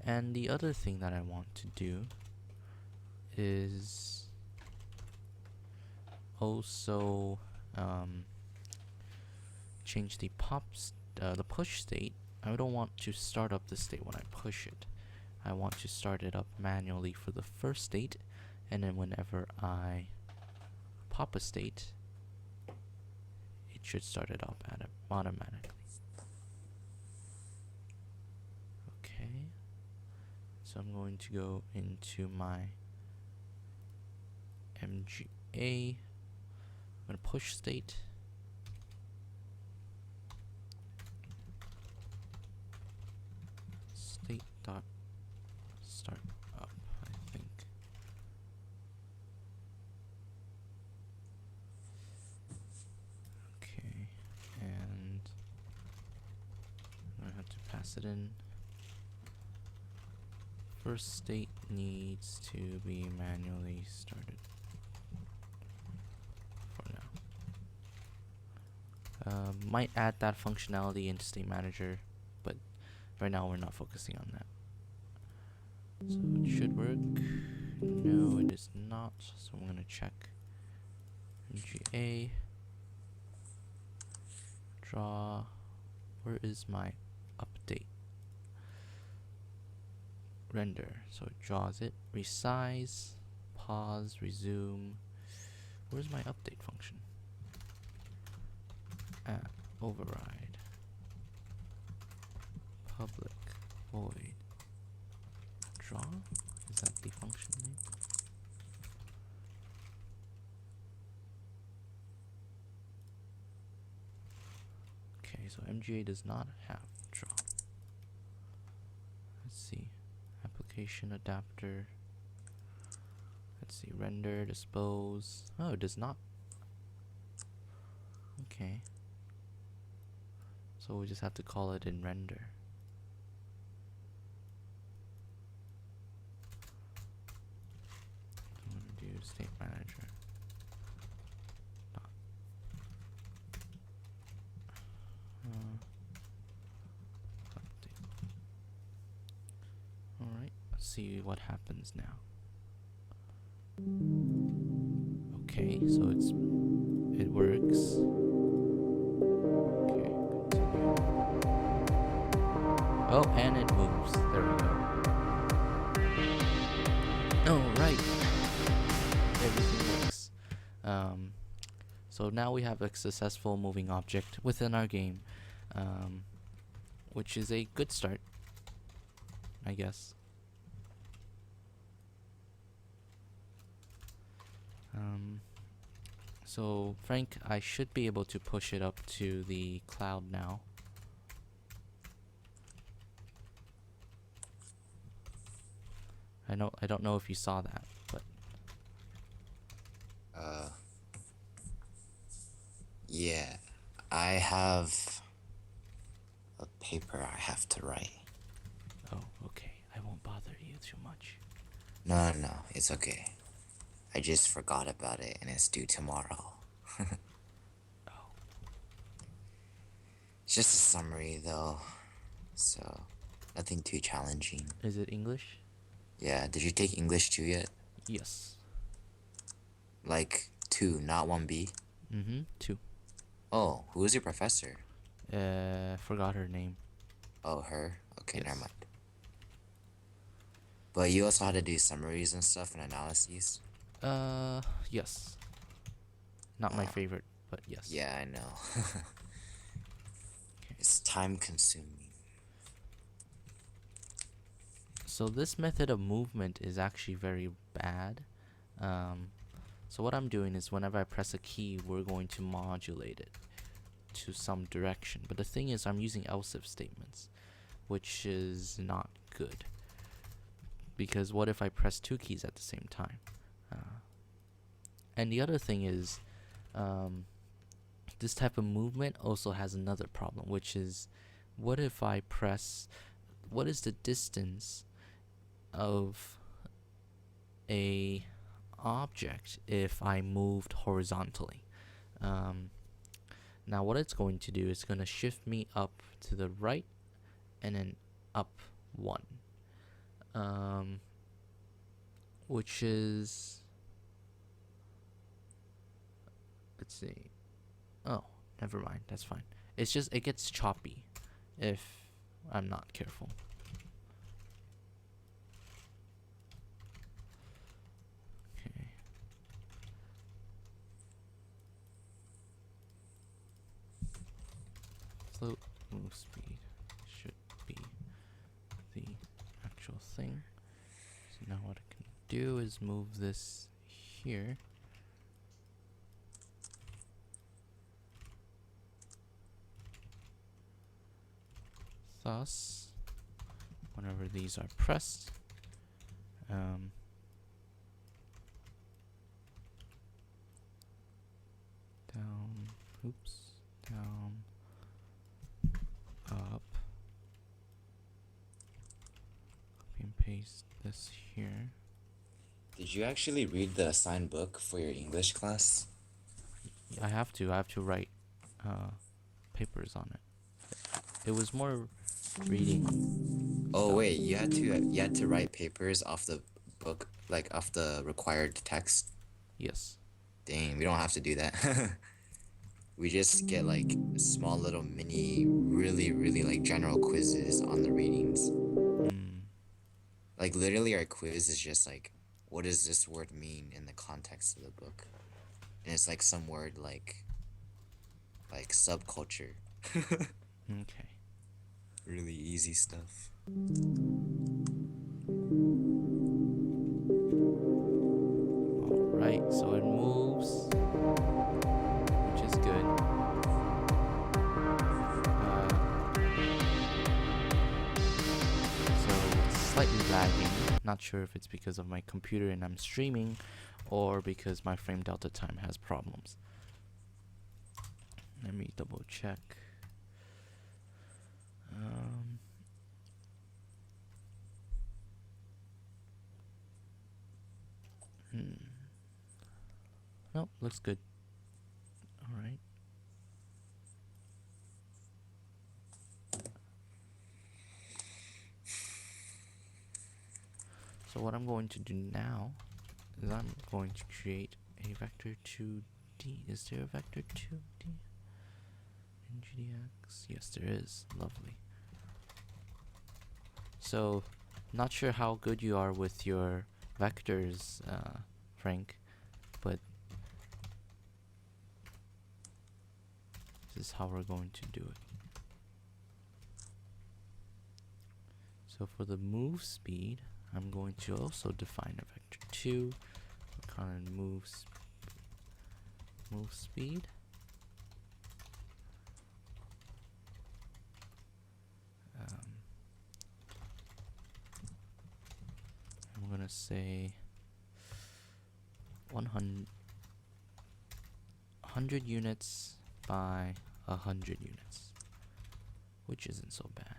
And the other thing that I want to do is also change the the push state. I don't want to start up the state when I push it. I want to start it up manually for the first state, and then whenever I pop a state, it should start it up automatically. Okay, so I'm going to go into my MGA. I'm going to push state. pass it in. First state needs to be manually started for now. Might add that functionality into State Manager, but right now we're not focusing on that. So it should work. No, it is not. So I'm gonna check. MGA. Draw. Where is my update? Render. So it draws it. Resize. Pause. Resume. Where's my update function? Override. Public void. Draw? Is that the function name? Okay, so MGA does not have draw. Let's see. Application adapter. Let's see. Render, dispose. Oh, it does not. Okay. So we just have to call it in render. I'm gonna do State Manager. Update. Alright, let's see what happens now. Okay, so it works. Okay, continue. Oh, and it moves. There we go. Alright. Everything works. So now we have a successful moving object within our game, which is a good start, I guess. So Frank, I should be able to push it up to the cloud now. I don't know if you saw that, but Yeah, I have a paper I have to write. oh, okay. I won't bother you too much. No, it's okay. I just forgot about it and it's due tomorrow. Oh, It's just a summary though, so nothing too challenging. is it English? Yeah, did you take English 2 yet? Yes. Like 2, not 1B? Mm-hmm. 2. Oh, who was your professor? Forgot her name. Oh, her? Okay, Yes. never mind. But you also had to do summaries and stuff and analyses? Yes. Not my favorite, but yes. Yeah, I know. It's time consuming. So this method of movement is actually very bad. So what I'm doing is whenever I press a key, we're going to modulate it to some direction. But the thing is, I'm using else if statements, which is not good. Because what if I press 2 keys at the same time? And the other thing is, this type of movement also has another problem, which is, what if I press, what is the distance of a object if I moved horizontally? Now what it's going to do is going to shift me up to the right and then up 1, which is, let's see, oh, never mind, that's fine. It's just, it gets choppy if I'm not careful. Okay. Float move speed should be the actual thing. So now what I can do is move this here. Thus, whenever these are pressed, down, oops, down, up, paste this here. Did you actually read the assigned book for your English class? I have to write papers on it. It was more reading Oh stuff. wait, you had to write papers off the book, like off the required text. Yes. Dang, we don't have to do that. We just get like small little mini, really, really like general quizzes on the readings. Hmm. Like literally our quiz is just like, what does this word mean in the context of the book? And it's like some word like subculture. Okay. Really easy stuff. Alright, so it moves, which is good. So it's slightly lagging. Not sure if it's because of my computer and I'm streaming, or because my frame delta time has problems. Let me double check. Nope, looks good. Alright. So what I'm going to do now is I'm going to create a vector 2D. Is there a vector 2D in GDX? Yes, there is. Lovely. So, not sure how good you are with your vectors, Frank, but this is how we're going to do it. So for the move speed, I'm going to also define a vector 2. We're going to move speed. I'm going to say 100 units by 100 units, which isn't so bad.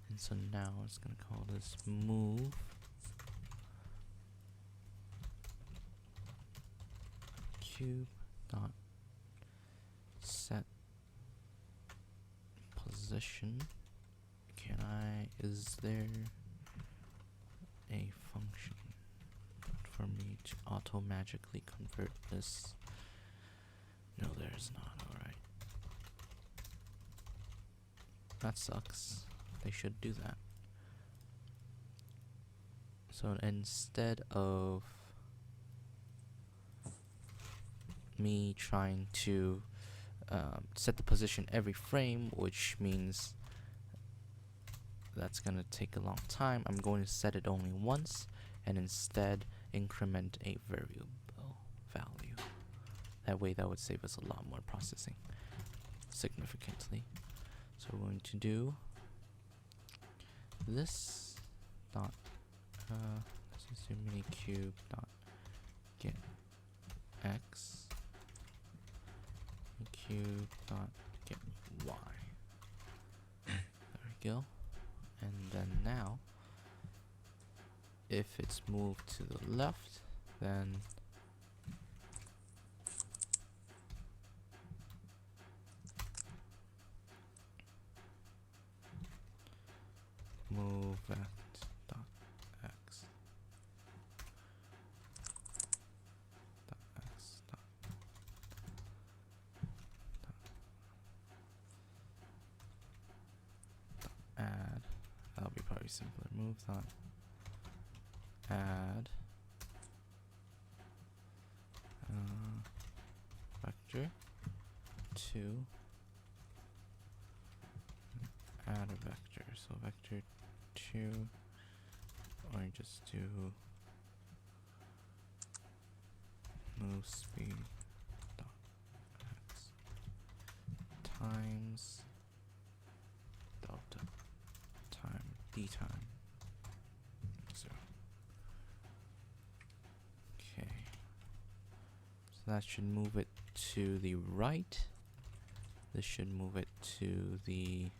And so now it's going to call this move cube dot set position. Is there a function for me to auto-magically convert this? No, there's not. Alright. That sucks. They should do that. So instead of me trying to set the position every frame, which means that's gonna take a long time, I'm going to set it only once and instead increment a variable value. That way that would save us a lot more processing significantly. So we're going to do this dot let's just do minikube dot get x, minikube dot get y. There we go. And then now, if it's moved to the left, then move vect dot x dot x dot add. That'll be probably simpler. Move dot add vector 2, add a vector. So vector 2, or just do move speed dot x times delta time d time 0. Okay, so that should move it to the right. This should move it to the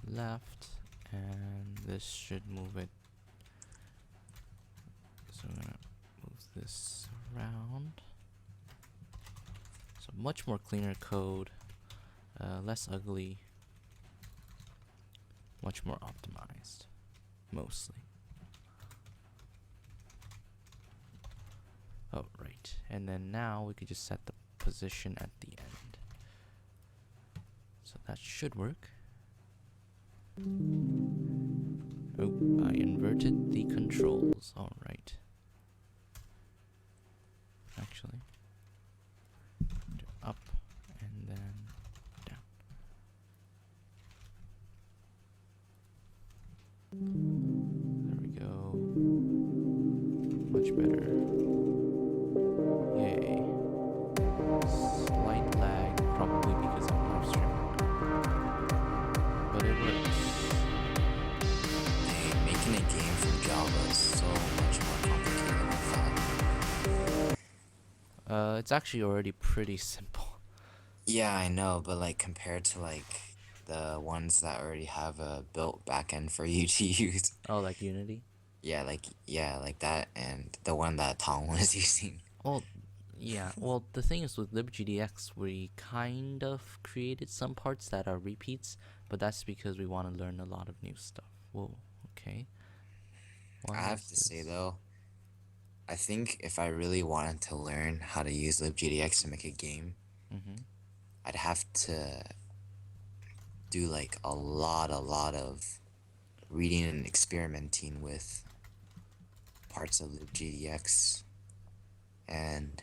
left, and this should move it. So I'm gonna move this around. So much more cleaner code, less ugly, much more optimized, mostly. Oh, right. And then now we could just set the position at the end. So that should work. Oh, I inverted the controls. Alright. Actually, do up and then down. There we go. Much better. Yay. Slight lag, probably because I'm live streaming. But it works. Hey, making a game from Java is so much more complicated than I thought. It's actually already pretty simple. Yeah, I know, but like compared to like the ones that already have a built backend for you to use. Oh, like Unity? Yeah, like that and the one that Tom was using. Well, yeah. Well, the thing is with libgdx, we kind of created some parts that are repeats, but that's because we want to learn a lot of new stuff. Whoa, okay. Why I have is to say this? though, I think if I really wanted to learn how to use libgdx to make a game, Mm-hmm. I'd have to do like a lot of reading and experimenting with parts of libgdx, and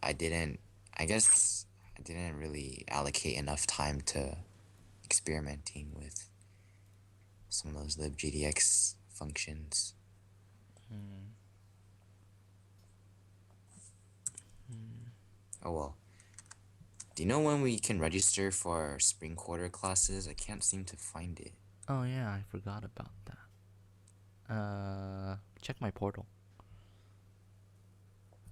I didn't, I guess I didn't really allocate enough time to experimenting with some of those libgdx functions. Hmm. Hmm. Oh well. Do you know when we can register for our spring quarter classes? I can't seem to find it. Oh yeah, I forgot about that. Check my portal.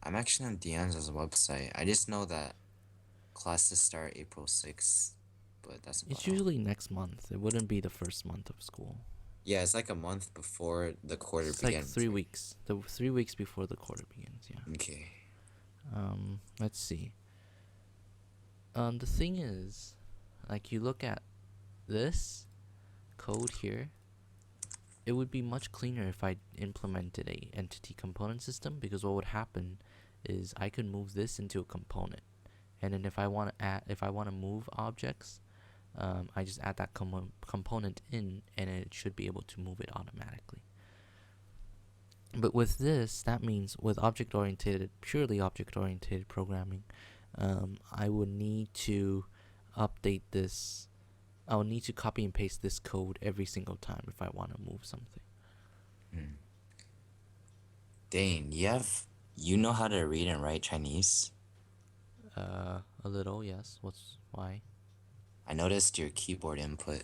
I'm actually on Deanne's website. I just know that classes start April 6th, but that's It's about all. usually next month. It wouldn't be the first month of school. Yeah, it's like a month before the quarter It's like begins, 3 weeks. The 3 weeks before the quarter begins. Yeah. right? Okay. Let's see. The thing is, like you look at this code here, it would be much cleaner if I implemented a entity component system, because what would happen is I could move this into a component, and then if I want to move objects, I just add that component in, and it should be able to move it automatically. But with this, that means with purely object-oriented programming, I would need to update this. I would need to copy and paste this code every single time if I want to move something. Hmm. Dane, you know how to read and write Chinese? A little, yes. Why? I noticed your keyboard input.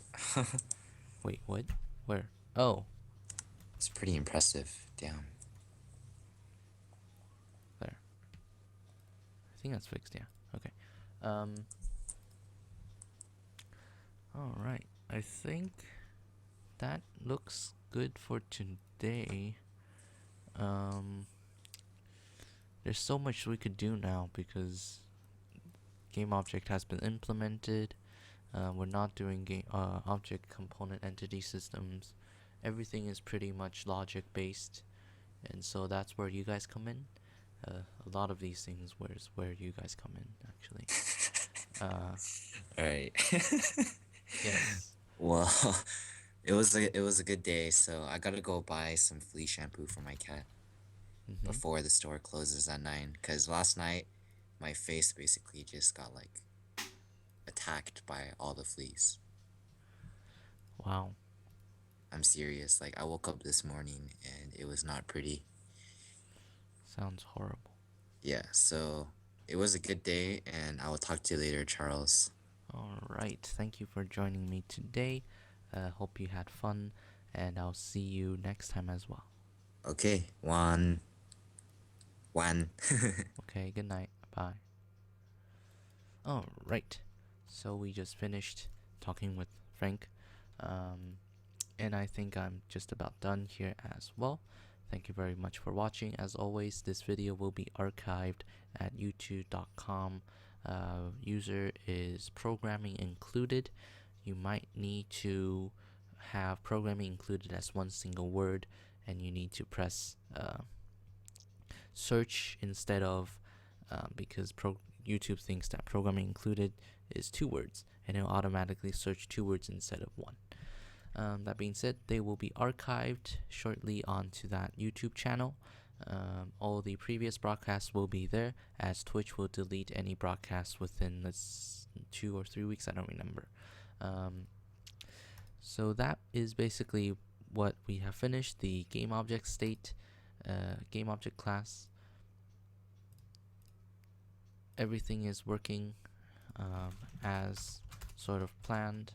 Wait, what? Where? Oh, It's pretty impressive. Damn. there. I think that's fixed, yeah. Okay. Um, alright. I think that looks good for today. There's so much we could do now because GameObject has been implemented. We're not doing object component entity systems. Everything is pretty much logic based, and so that's where you guys come in. A lot of these things where you guys come in actually. All right. Yes. Well, it was a good day, so I gotta go buy some flea shampoo for my cat Mhm. before the store closes at 9. 'Cause last night my face basically just got like attacked by all the fleas. Wow. I'm serious. Like I woke up this morning and it was not pretty. Sounds horrible. Yeah, so it was a good day, and I will talk to you later, Charles. All right. Thank you for joining me today. Hope you had fun, and I'll see you next time as well. Okay, one. Okay. Good night. Bye. All right. So we just finished talking with Frank And I think I'm just about done here as well. Thank you very much for watching. As always, this video will be archived at youtube.com. User is programming included. You might need to have programming included as one single word, and you need to press search instead of because YouTube thinks that programming included is 2 words, and it'll automatically search 2 words instead of 1. That being said, they will be archived shortly onto that YouTube channel. All the previous broadcasts will be there, as Twitch will delete any broadcasts within this 2 or 3 weeks, I don't remember. So that is basically what we have finished, the GameObject state, GameObject class. Everything is working as sort of planned.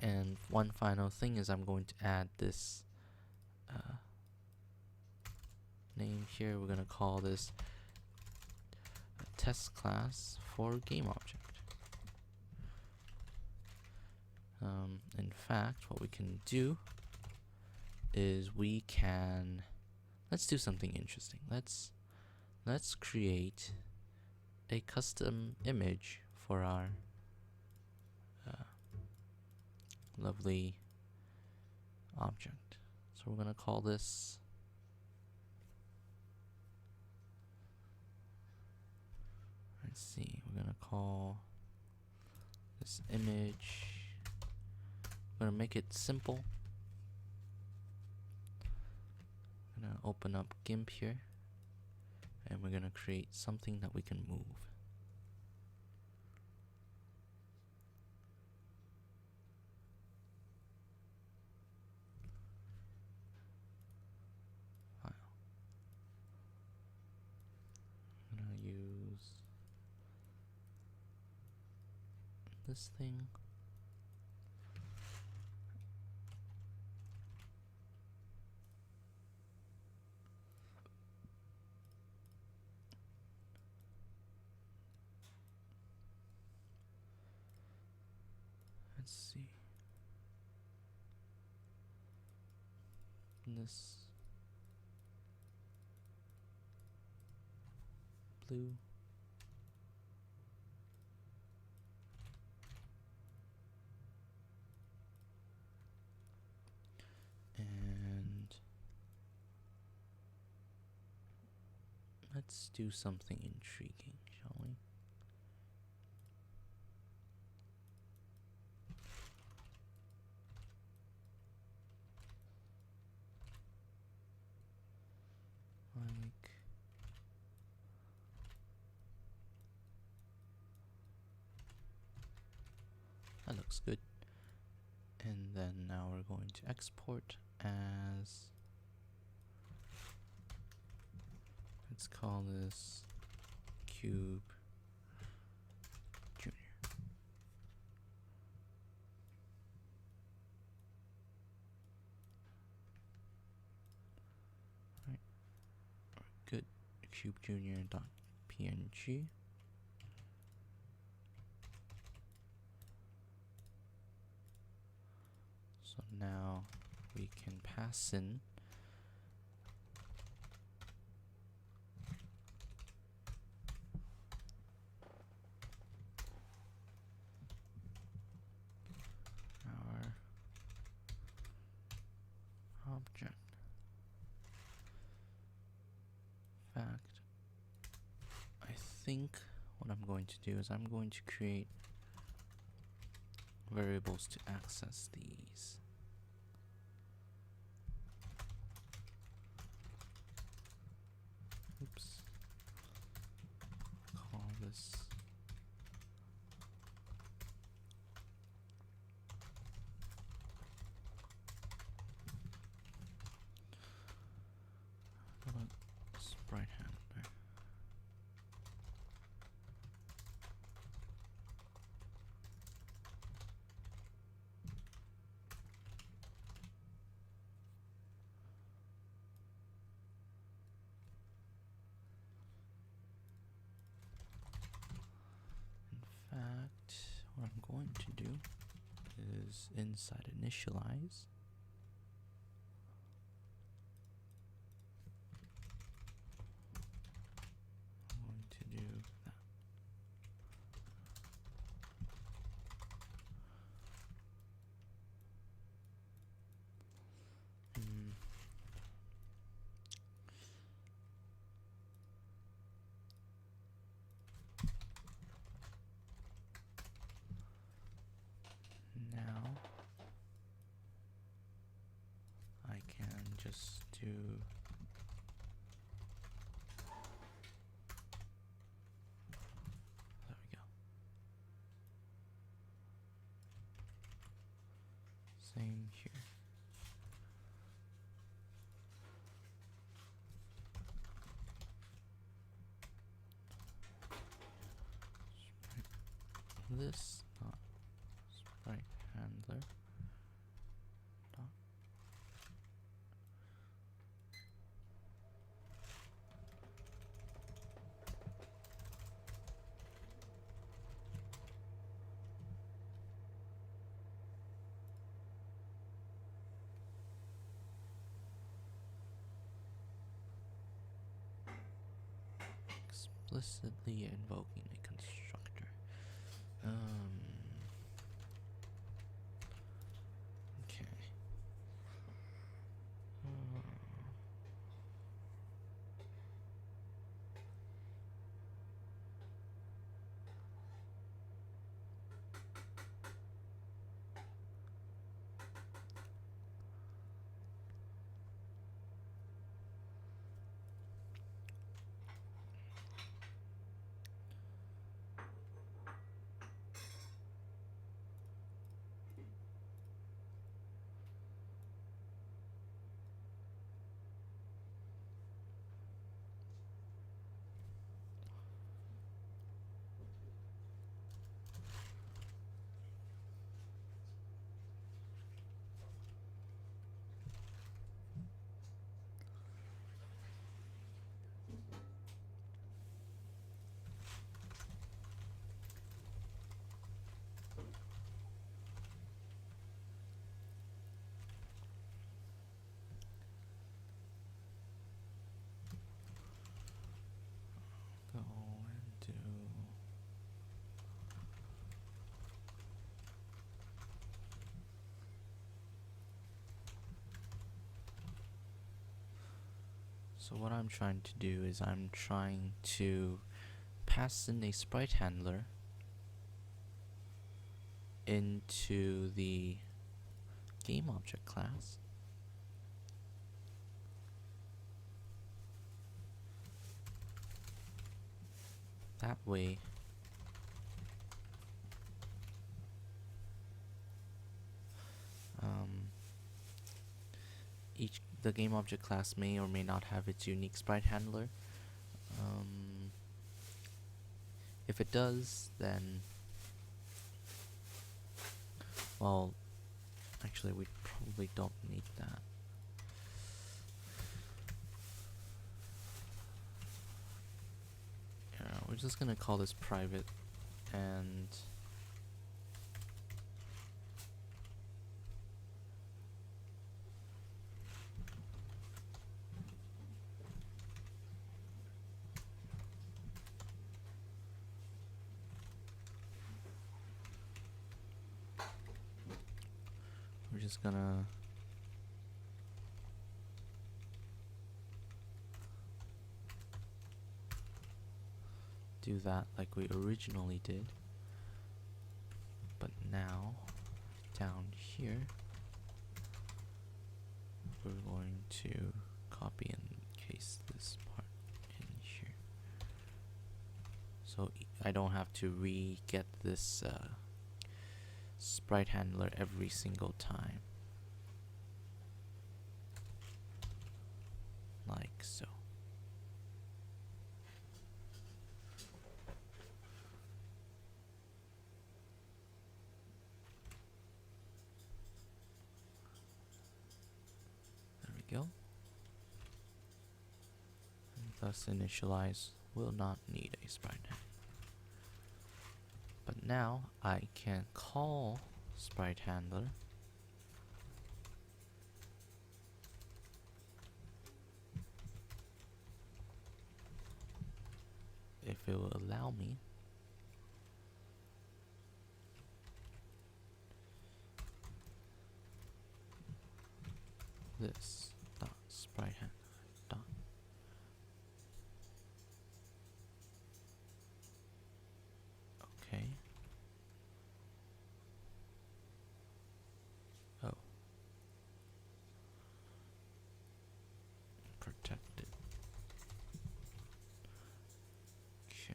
And one final thing is I'm going to add this name here. We're going to call this a test class for GameObject. In fact, what we can do is let's do something interesting. Let's create a custom image for our lovely object. So we're gonna call this we're gonna call this image, we're gonna make it simple. I'm gonna open up GIMP here, and we're gonna create something that we can move. I'm gonna use this thing. Let's see. This blue. And let's do something intriguing, shall we? Like that looks good. And then now we're going to export as, let's call this Cube Junior. Right. Good. Cube Junior.png. So now we can pass in our object. In fact, I think what I'm going to do is I'm going to create variables to access these. Oops. Call this sprite handler. In fact, what I'm going to do is inside initialize. I'm going to do that. Now I can just do there we go. Same here. This dot sprite handler dot explicitly invoking a constructor. Okay. Go and do so what I'm trying to do is I'm trying to pass in a sprite handler into the GameObject class. That way the GameObject class may or may not have its unique sprite handler. If it does, then well, actually we probably don't need that. We're just gonna call this private and we're just gonna do that like we originally did. But now, down here, we're going to copy and paste this part in here. So I don't have to re-get this sprite handler every single time. Like so. There we go. And thus initialize will not need a sprite handler. But now I can call sprite handler. If it will allow me. This dot sprite handler dot. Okay. Oh. Protected. Okay.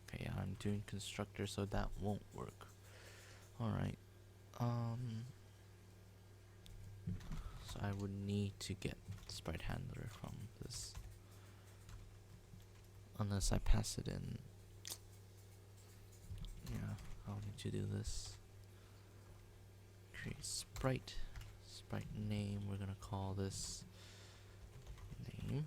Okay, yeah, I'm doing constructor, so that won't work. Alright. So I would need to get sprite handler from this. Unless I pass it in. Yeah, I'll need to do this. Create sprite. Sprite name, we're gonna call this name.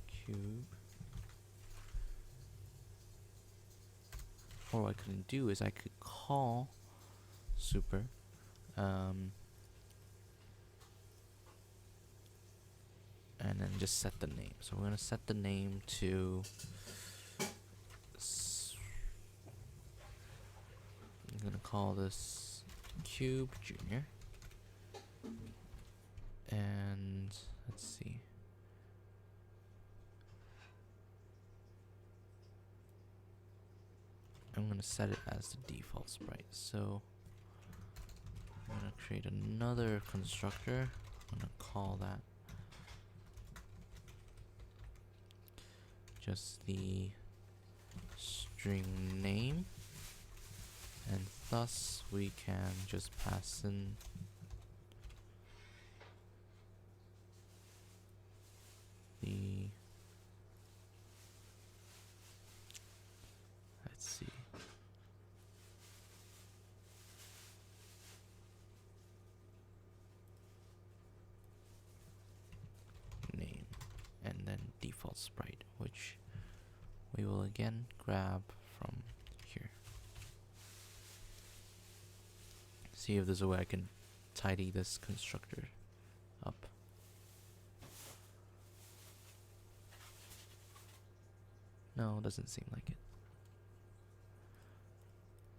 Cube. Or what I could do is I could call super and then just set the name. So we're gonna set the name to I'm gonna call this Cube Junior. And let's see. I'm gonna set it as the default sprite. So I'm gonna create another constructor. I'm gonna call that just the string name, and thus we can just pass in the, let's see, name, and then default sprite, which we will again grab from here. See if there's a way I can tidy this constructor up. No, it doesn't seem like it.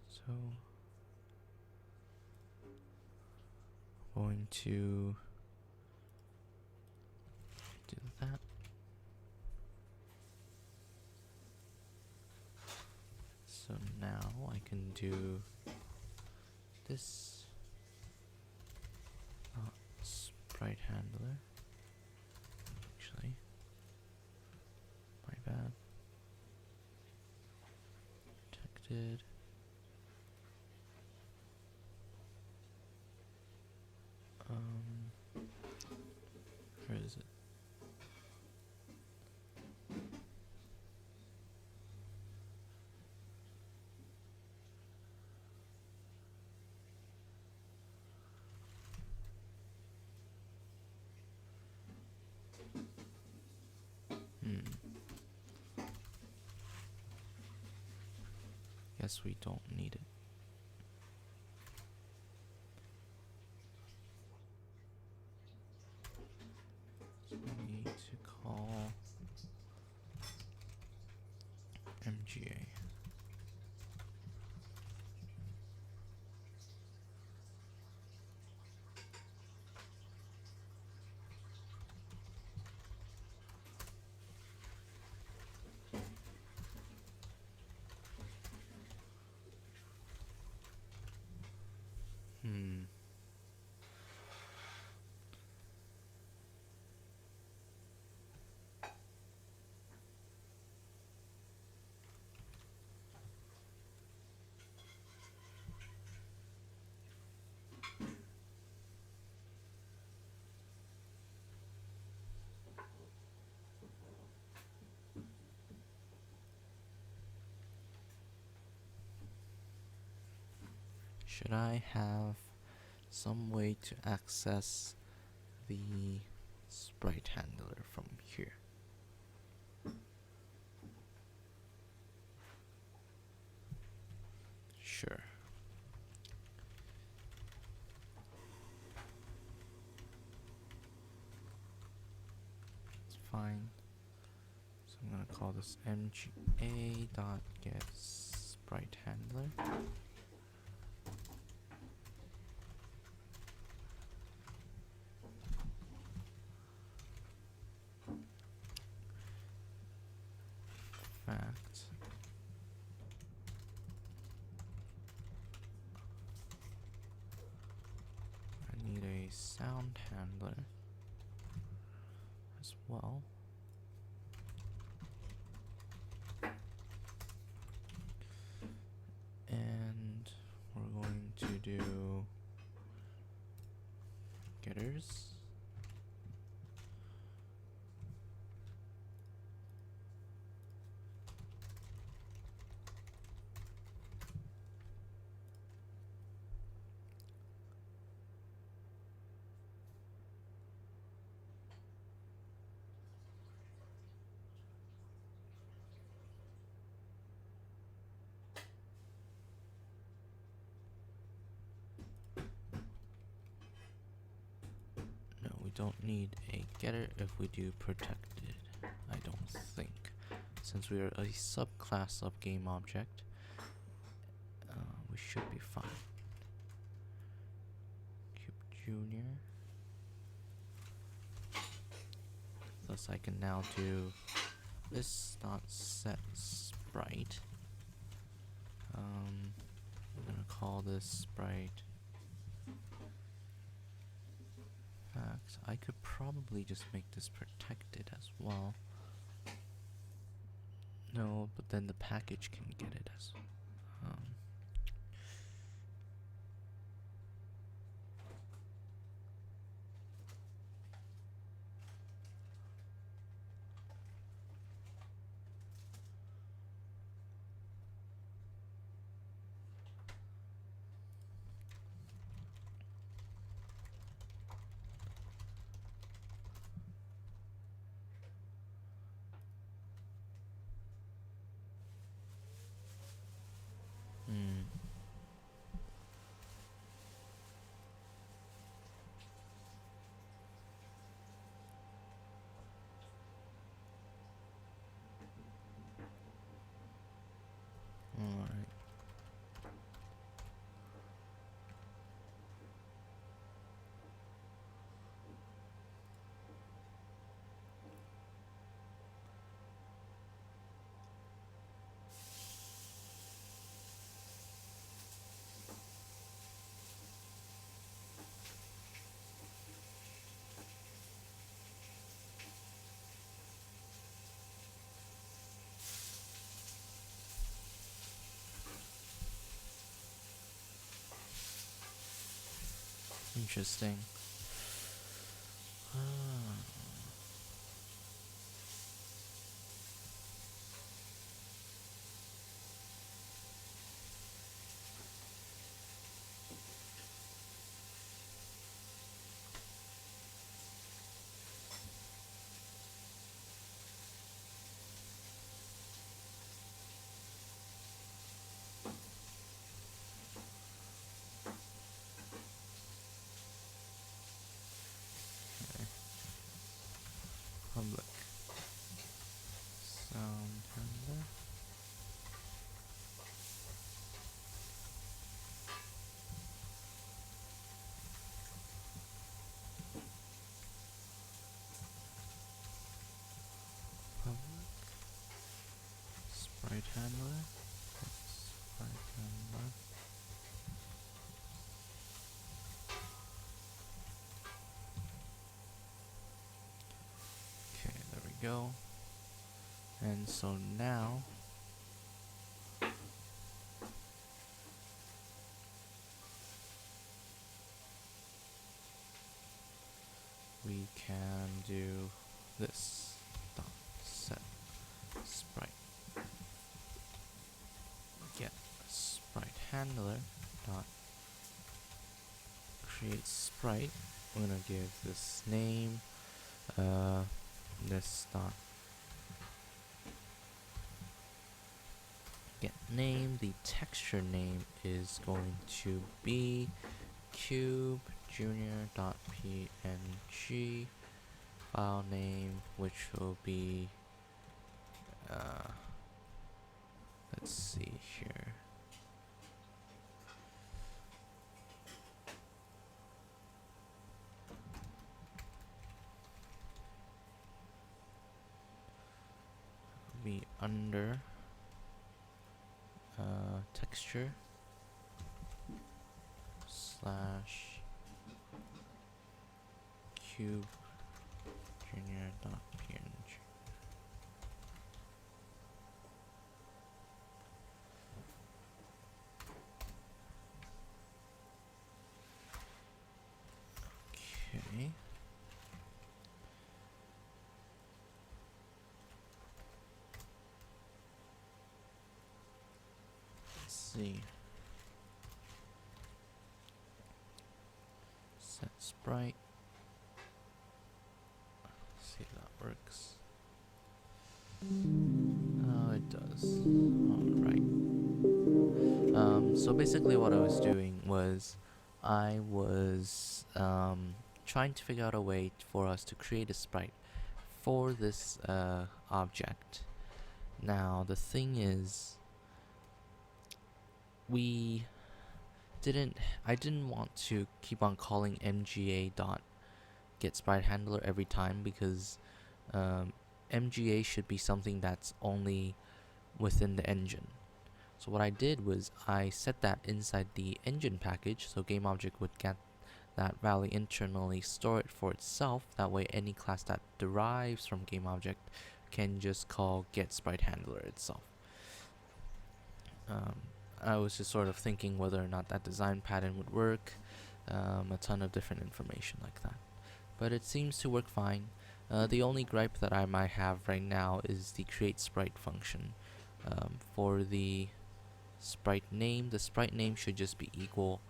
So going to do that. So now I can do this sprite handler. Actually, my bad. Protected. Where is it? Guess we don't need it. So we need to call MGA. Should I have some way to access the sprite handler from here. Sure. It's fine. So I'm gonna call this mga.getSpriteHandler. Fact. I need a sound handler as well. And we're going to do getters. No, we don't need a getter if we do protected, I don't think. Since we are a subclass of GameObject, we should be fine. Cube Junior. Thus I can now do this dot set sprite. I'm gonna call this sprite fact. I could probably just make this protected as well. No, but then the package can get it as alright. Interesting. Public sound handler. Public sprite handler. Sprite handler. Okay, there we go. And so now we can do this dot set sprite get sprite handler dot create sprite I'm gonna give this name this dot get name. The texture name is going to be cube junior.png. File name, which will be let's see here. Be under texture slash cube junior.png. Okay. Let's see. Set sprite. See if that works. Oh, it does. Alright. So basically what I was doing was I was trying to figure out a way for us to create a sprite for this object. Now the thing is, I didn't want to keep on calling mga.getSpriteHandler every time, because mga should be something that's only within the engine. So what I did was I set that inside the engine package, so GameObject would get that value internally, store it for itself. That way any class that derives from GameObject can just call getSpriteHandler itself. I was just sort of thinking whether or not that design pattern would work. A ton of different information like that, but it seems to work fine. The only gripe that I might have right now is the createSprite function. For the sprite name, the sprite name should just be equal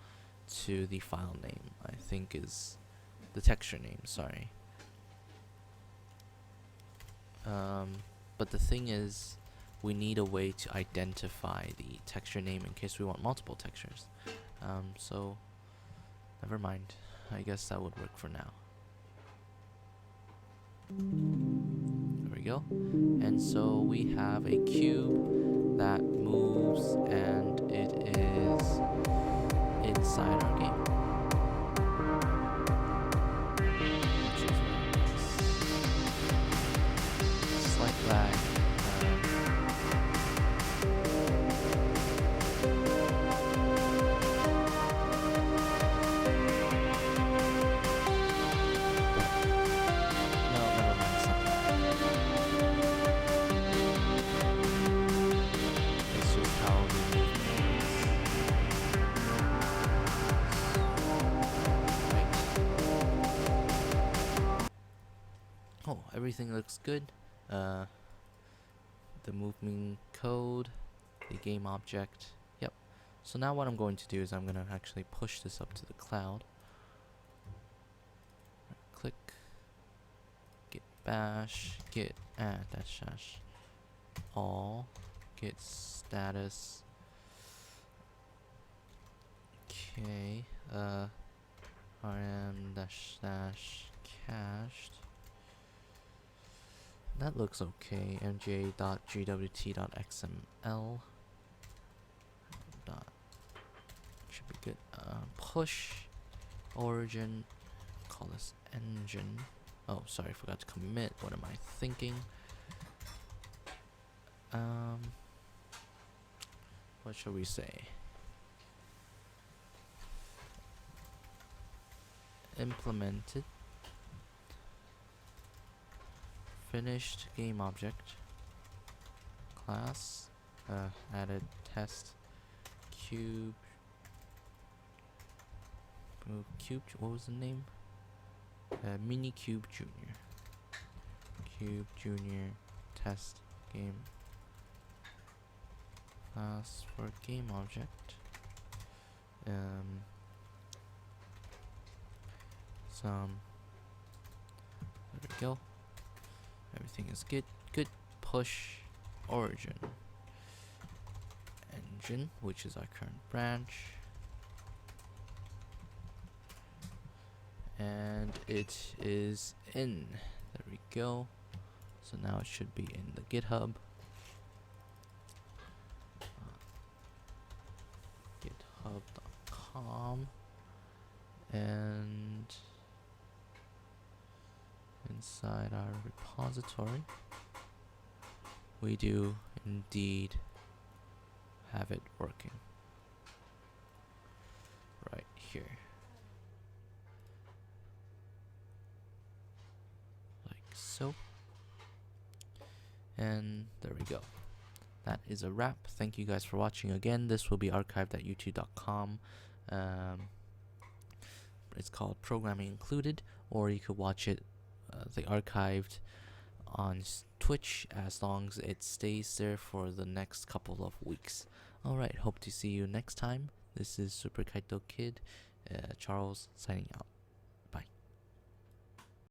to the file name, I think is the texture name, sorry. But the thing is, we need a way to identify the texture name in case we want multiple textures. So never mind, I guess that would work for now. There we go. And so we have a cube that moves, and it is inside our game. Which is slight lag. Everything looks good. The movement code, the game object. Yep. So now what I'm going to do is I'm going to actually push this up to the cloud. Click. Git bash. Git add dash dash all. Git status. Okay. rm dash dash cached. That looks okay. mj.gwt.xml should be good. Push origin. Call this engine. Oh, sorry, I forgot to commit. What am I thinking? What should we say? Implemented. Finished game object class, added test cube, what was the name? Mini cube junior test game class for game object. some. There we go. Everything is good. Good. Push origin engine, which is our current branch, and it is in. There we go. So now it should be in the GitHub. GitHub.com, and inside our repository we do indeed have it working right here, like so. And there we go. That is a wrap. Thank you guys for watching. Again, this will be archived at youtube.com. It's called Programming Included, or you could watch it, the archived, on Twitch, as long as it stays there for the next couple of weeks. Alright, hope to see you next time. This is Super Kaito Kid, Charles, signing out.